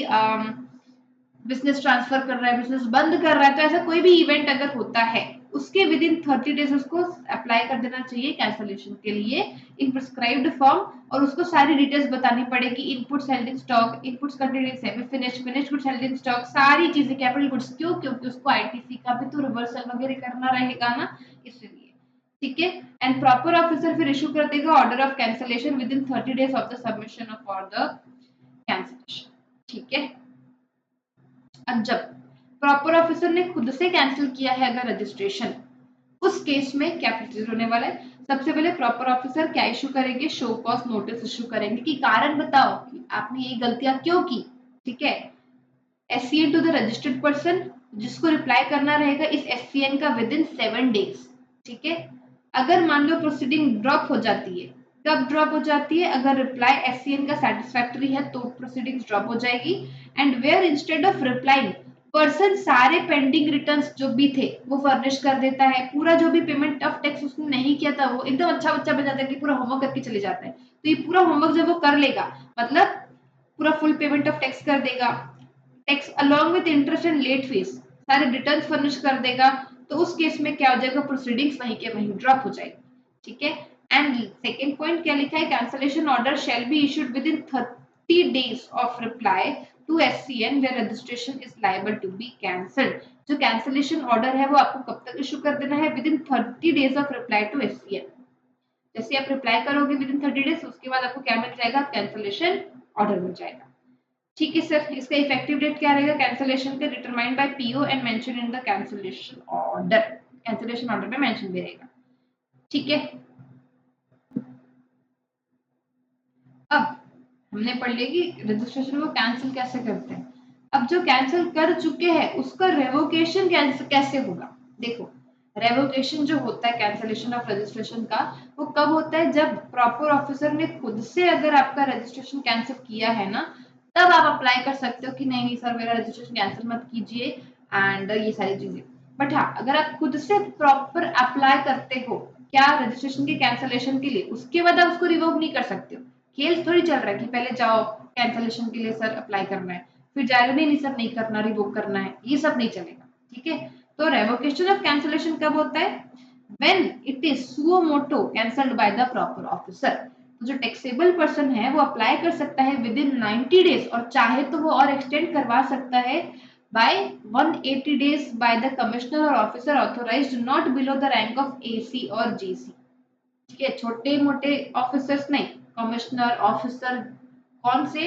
बिजनेस ट्रांसफर कर रहा है, बिजनेस बंद कर रहा है, तो ऐसा कोई भी इवेंट अगर होता है उसके विद इन 30 डेज उसको अप्लाई कर देना चाहिए कैंसलेशन के लिए इन प्रिस्क्राइब्ड फॉर्म। और उसको सारी डिटेल्स बतानी पड़ेगी, inputs held in stock, inputs containing semi finished, finished goods held in stock, सारी चीजें कैपिटल गुड्स। क्यों? क्योंकि उसको आईटीसी का भी तो रिवर्सल वगैरह करना रहेगा ना, इसलिए। ठीक है, एंड प्रॉपर ऑफिसर फिर इशू कर देगा order of cancellation with in 30 days of the submission of for the cancellation. ठीक है, अब जब प्रॉपर ऑफिसर ने खुद से कैंसिल किया है अगर रजिस्ट्रेशन, उस केस में क्या प्रोसीजर होने वाला है? सबसे पहले प्रॉपर ऑफिसर क्या इशू करेंगे? शो कॉज नोटिस इशू करेंगे कि कारण बताओ कि आपने ये गलतियां क्यों की। ठीक है, SCN to the registered person, जिसको रिप्लाई करना रहेगा इस एससीएन का विद इन 7 डेज। ठीक है, अगर मान लो प्रोसीडिंग ड्रॉप हो जाती है, कब ड्रॉप हो जाती है? अगर रिप्लाई एससीएन का सेटिस्फैक्टरी है तो प्रोसीडिंग्स ड्रॉप हो जाएगी। And where instead of replying person सारे पेंडिंग रिटर्न्स जो भी थे वो फर्निश कर देता है, पूरा जो भी पेमेंट ऑफ टैक्स उसने नहीं किया था वो एकदम अच्छा बच्चा बन जाता है कि पूरा होमवर्क करके चले जाता है। तो ये पूरा होमवर्क जब वो कर लेगा, मतलब पूरा फुल पेमेंट ऑफ टैक्स कर देगा, tax along with interest and let fees सारे रिटर्न फर्निश कर देगा, तो उस केस में क्या हो जाएगा? प्रोसीडिंग्स वहीं के वहीं ड्रॉप हो जाएगी। ठीक है, एंड सेकेंड पॉइंट क्या लिखा है? Cancellation order shall be issued within 30 days of reply to SCN where registration is liable to be cancelled. जो कैंसलेशन ऑर्डर है वो आपको कब तक इशू कर देना है? Within 30 days of reply to SCN. जैसे आप रिप्लाई करोगे विद इन 30 डेज, उसके बाद आपको क्या मिल जाएगा? कैंसलेशन ऑर्डर मिल जाएगा। ठीक है सर, इसका इफेक्टिव डेट क्या रहेगा कैंसलेशन का? Determined by PO and mention in the cancellation order. Cancellation order में मेंशन भी रहेगा। ठीक है, अब हमने पढ़ लिया कि रजिस्ट्रेशन को कैंसिल कैसे करते हैं। अब जो कैंसिल कर चुके हैं उसका रेवोकेशन कैसे होगा? देखो, रेवोकेशन जो होता है कैंसलेशन ऑफ रजिस्ट्रेशन का, वो कब होता है? जब प्रॉपर ऑफिसर ने खुद से अगर आपका रजिस्ट्रेशन कैंसिल किया है ना, तब आप अप्लाई कर सकते हो कि नहीं नहीं सर मेरा रजिस्ट्रेशन कैंसिल मत कीजिए एंड ये सारी चीजें। बट हाँ, अगर आप खुद से प्रॉपर अप्लाई करते हो क्या रजिस्ट्रेशन के कैंसलेशन के लिए, उसके बाद आप उसको रिवोक नहीं कर सकते हो। खेल थोड़ी चल रहा है कि पहले जाओ कैंसलेशन के लिए सर अप्लाई करना है, फिर जाएगा नहीं नहीं सर नहीं करना, रिवोक करना है, ये सब नहीं चलेगा। ठीक है, तो रेवोकेशन ऑफ कैंसलेशन कब होता है? When it is suo motu cancelled by the proper officer. तो जो टैक्सेबल पर्सन है वो अप्लाई कर सकता है विद इन 90 डेज, और चाहे तो वो और एक्सटेंड करवा सकता है by 180 days by the commissioner or officer authorized not below the rank of AC or GC। ठीक है, छोटे मोटे ऑफिसर्स नहीं, कमिश्नर ऑफिसर, कौन से?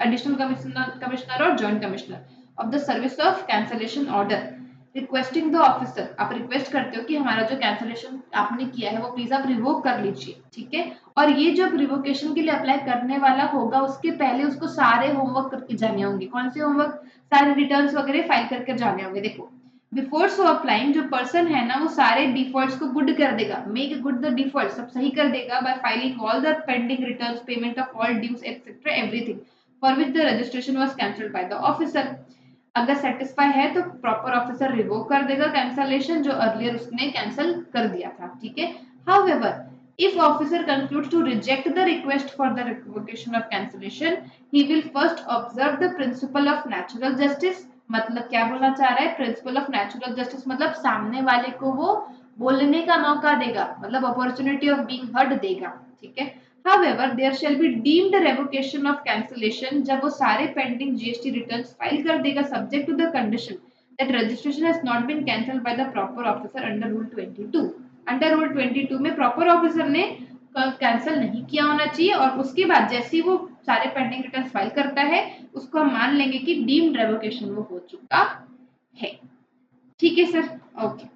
एडिशनल कमिश्नर, कमिश्नर और joint commissioner of the service of cancellation order requesting the officer. आप request करते हो कि हमारा जो कैंसलेशन आपने किया है वो प्लीज आप रिवोक कर लीजिए। ठीक है, और ये जब रिवोकेशन के लिए अप्लाई करने वाला होगा उसके पहले उसको सारे होमवर्क करके जाने होंगे। कौन से होमवर्क? सारे रिटर्न्स वगैरह फाइल करके जाने होंगे। देखो, बिफोर सो अप्लाइंग जो पर्सन है ना वो सारे डिफॉल्ट्स को गुड कर देगा, मेक गुड द डिफॉल्ट, सब सही कर देगा by filing all the pending returns, payment of all dues etcetera everything for which the registration was cancelled by the officer. अगर सेटिस्फाई है तो प्रॉपर ऑफिसर रिवोक कर देगा कैंसलेशन जो अर्लियर उसने कैंसिल कर दिया था। ठीक है, however if officer concludes to reject the request for the revocation of cancellation, he will first observe the principle of natural justice। मतलब क्या बोलना चाह रहा है? प्रिंसिपल ऑफ नेचुरल जस्टिस मतलब सामने वाले को वो बोलने का मौका देगा, मतलब अपॉर्चुनिटी ऑफ बीइंग हर्ड देगा। ठीक है, however there shall be deemed revocation of cancellation जब वो सारे पेंडिंग जीएसटी रिटर्न्स फाइल कर देगा subject to the condition that registration has not been cancelled by the proper officer under rule 22। Under rule 22 में proper officer ने cancel नहीं किया होना चाहिए, और उसके बाद जैसे ही वो सारे पेंडिंग रिटर्न फाइल करता है उसको हम मान लेंगे कि डीम्ड रेवोकेशन वो हो चुका है। ठीक है सर, ओके।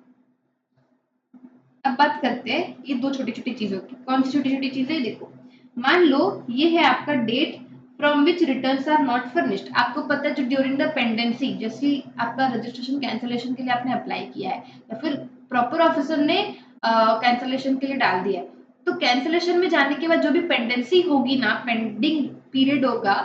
अब बात करते हैं ये दो छोटी छोटी चीजों की। कौन सी छोटी छोटी चीजें? देखो, मान लो ये है आपका date from which returns are not furnished. आपको पता है जो ड्यूरिंग द पेंडेंसी, जैसे आपका रजिस्ट्रेशन कैंसिलेशन के लिए आपने अप्लाई किया है या फिर प्रॉपर ऑफिसर ने कैंसिलेशन के लिए डाल दिया है, तो कैंसिलेशन में जाने के बाद जो भी पेंडेंसी होगी ना, पेंडिंग पीरियड होगा,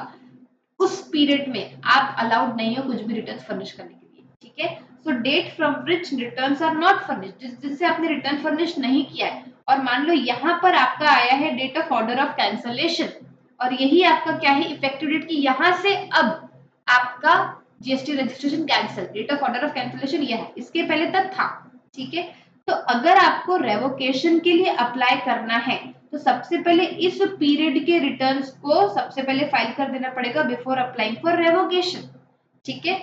उस पीरियड में आप अलाउड नहीं हो कुछ भी रिटर्न फर्निश करने के लिए। ठीक है, so date from which returns are not furnished, जिससे आपने रिटर्न फर्निश नहीं किया है, और मान लो यहाँ पर आपका आया है date of order of cancellation, और यही आपका क्या है इफेक्टिव डेट की, यहाँ से अब आपका GST registration cancel, date of order of cancellation यह है, इसके पहले तक था। ठीक है, तो अगर आपको रेवोकेशन के लिए अप्लाई करना है तो सबसे पहले इस पीरियड के रिटर्न्स को सबसे पहले फाइल कर देना पड़ेगा बिफोर अप्लाइंग फॉर रेवोकेशन। ठीक है,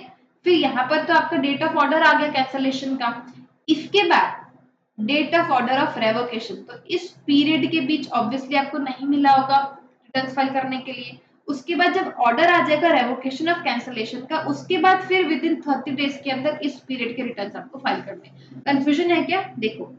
फिर यहाँ पर तो आपका डेट ऑफ ऑर्डर आ गया कैंसलेशन का, इसके बाद date of order of revocation, तो इस पीरियड के बीच ऑब्वियसली आपको नहीं मिला होगा रिटर्न फाइल करने के लिए। उसके बाद जब ऑर्डर आ जाएगा रेवोकेशन ऑफ कैंसलेशन का, उसके बाद फिर विद इन 30 डेज के अंदर इस पीरियड के रिटर्न आपको फाइल करने। कंफ्यूजन है क्या? देखो,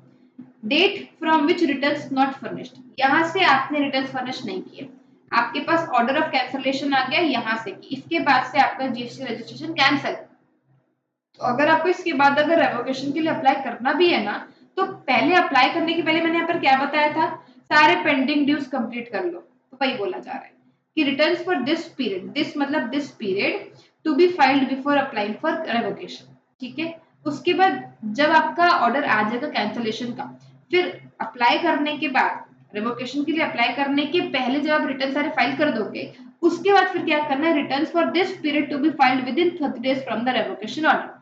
date from which returns not furnished, यहां से आपने रिटर्न फर्निश नहीं किए, आपके पास ऑर्डर ऑफ कैंसलेशन आ गया यहां से कि इसके बाद से आपका जीएसटी रजिस्ट्रेशन कैंसिल। तो अगर आपको इसके बाद अगर रेवोकेशन के लिए अप्लाई करना भी है ना, तो पहले अप्लाई करने के पहले मैंने यहाँ पर क्या बताया था, सारे पेंडिंग ड्यूज कंप्लीट कर लो। तो वही बोला जा रहा है कि returns for this period, this मतलब this period to be filed before applying for revocation. ठीक है, उसके बाद जब आपका ऑर्डर आ जाएगा कैंसलेशन का, फिर अप्लाई करने के बाद, रेवोकेशन के लिए अप्लाई करने के पहले जब आप रिटर्न सारे फाइल कर दोगे, उसके बाद फिर क्या करना है, returns for this period to be filed within 30 days from the revocation order.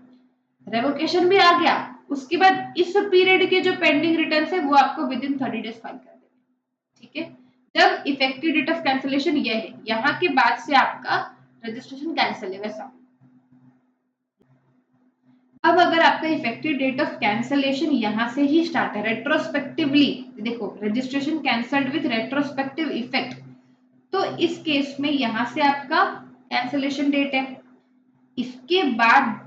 Revocation भी आ गया, उसके बाद इस पीरियड के जो पेंडिंग रिटर्न है वो आपको विद इन 30 डेज फाइल कर देंगे। ठीक है, जब इफेक्टिव डेट ऑफ कैंसिलेशन ये है, यहाँ के बाद से आपका रजिस्ट्रेशन कैंसिल है वैसा। अब अगर आपका इफेक्टिव डेट ऑफ कैंसिलेशन यहाँ से ही स्टार्ट है रेट्रोस्पेक्टिवली, देखो registration cancelled with retrospective effect, तो इस केस में यहाँ से आपका कैंसिलेशन डेट है। इसके बाद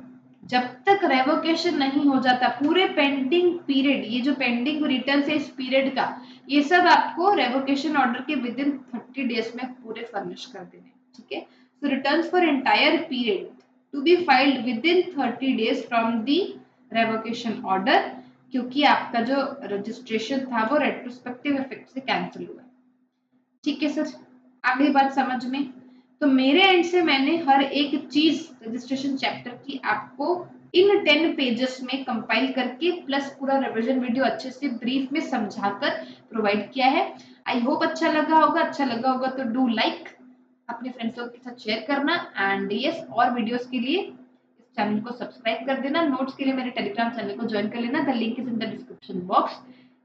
जब तक रेवोकेशन नहीं हो जाता, पूरे पेंडिंग पीरियड, ये जो पेंडिंग रिटर्न है इस पीरियड का, ये सब आपको रेवोकेशन ऑर्डर के विद इन 30 डेज में पूरे फर्निश कर देने। ठीक है, so returns for entire period to be filed within 30 days from the revocation order, क्योंकि आपका जो रजिस्ट्रेशन था वो रेट्रोस्पेक्टिव इफेक्ट से कैंसिल हुआ। ठीक है सर, आगे बात समझ में? तो मेरे एंड से मैंने हर एक चीज रजिस्ट्रेशन चैप्टर की आपको इन 10 पेजेस में कंपाइल करके प्लस पूरा रिवीजन वीडियो अच्छे से ब्रीफ में समझाकर प्रोवाइड किया है। आई होप अच्छा लगा होगा। अच्छा लगा होगा तो डू लाइक, अपने फ्रेंड्स लोग के साथ शेयर करना, एंड यस और वीडियोस के लिए इस चैनल को सब्सक्राइब कर देना। नोट्स के लिए मेरे टेलीग्राम चैनल को ज्वाइन कर लेना, the link is in the description box,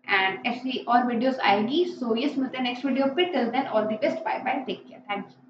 and ऐसी और वीडियोस आएगी। सो यस, मिलते हैं नेक्स्ट वीडियो पे। Till then all the best, bye bye, take care, thank you.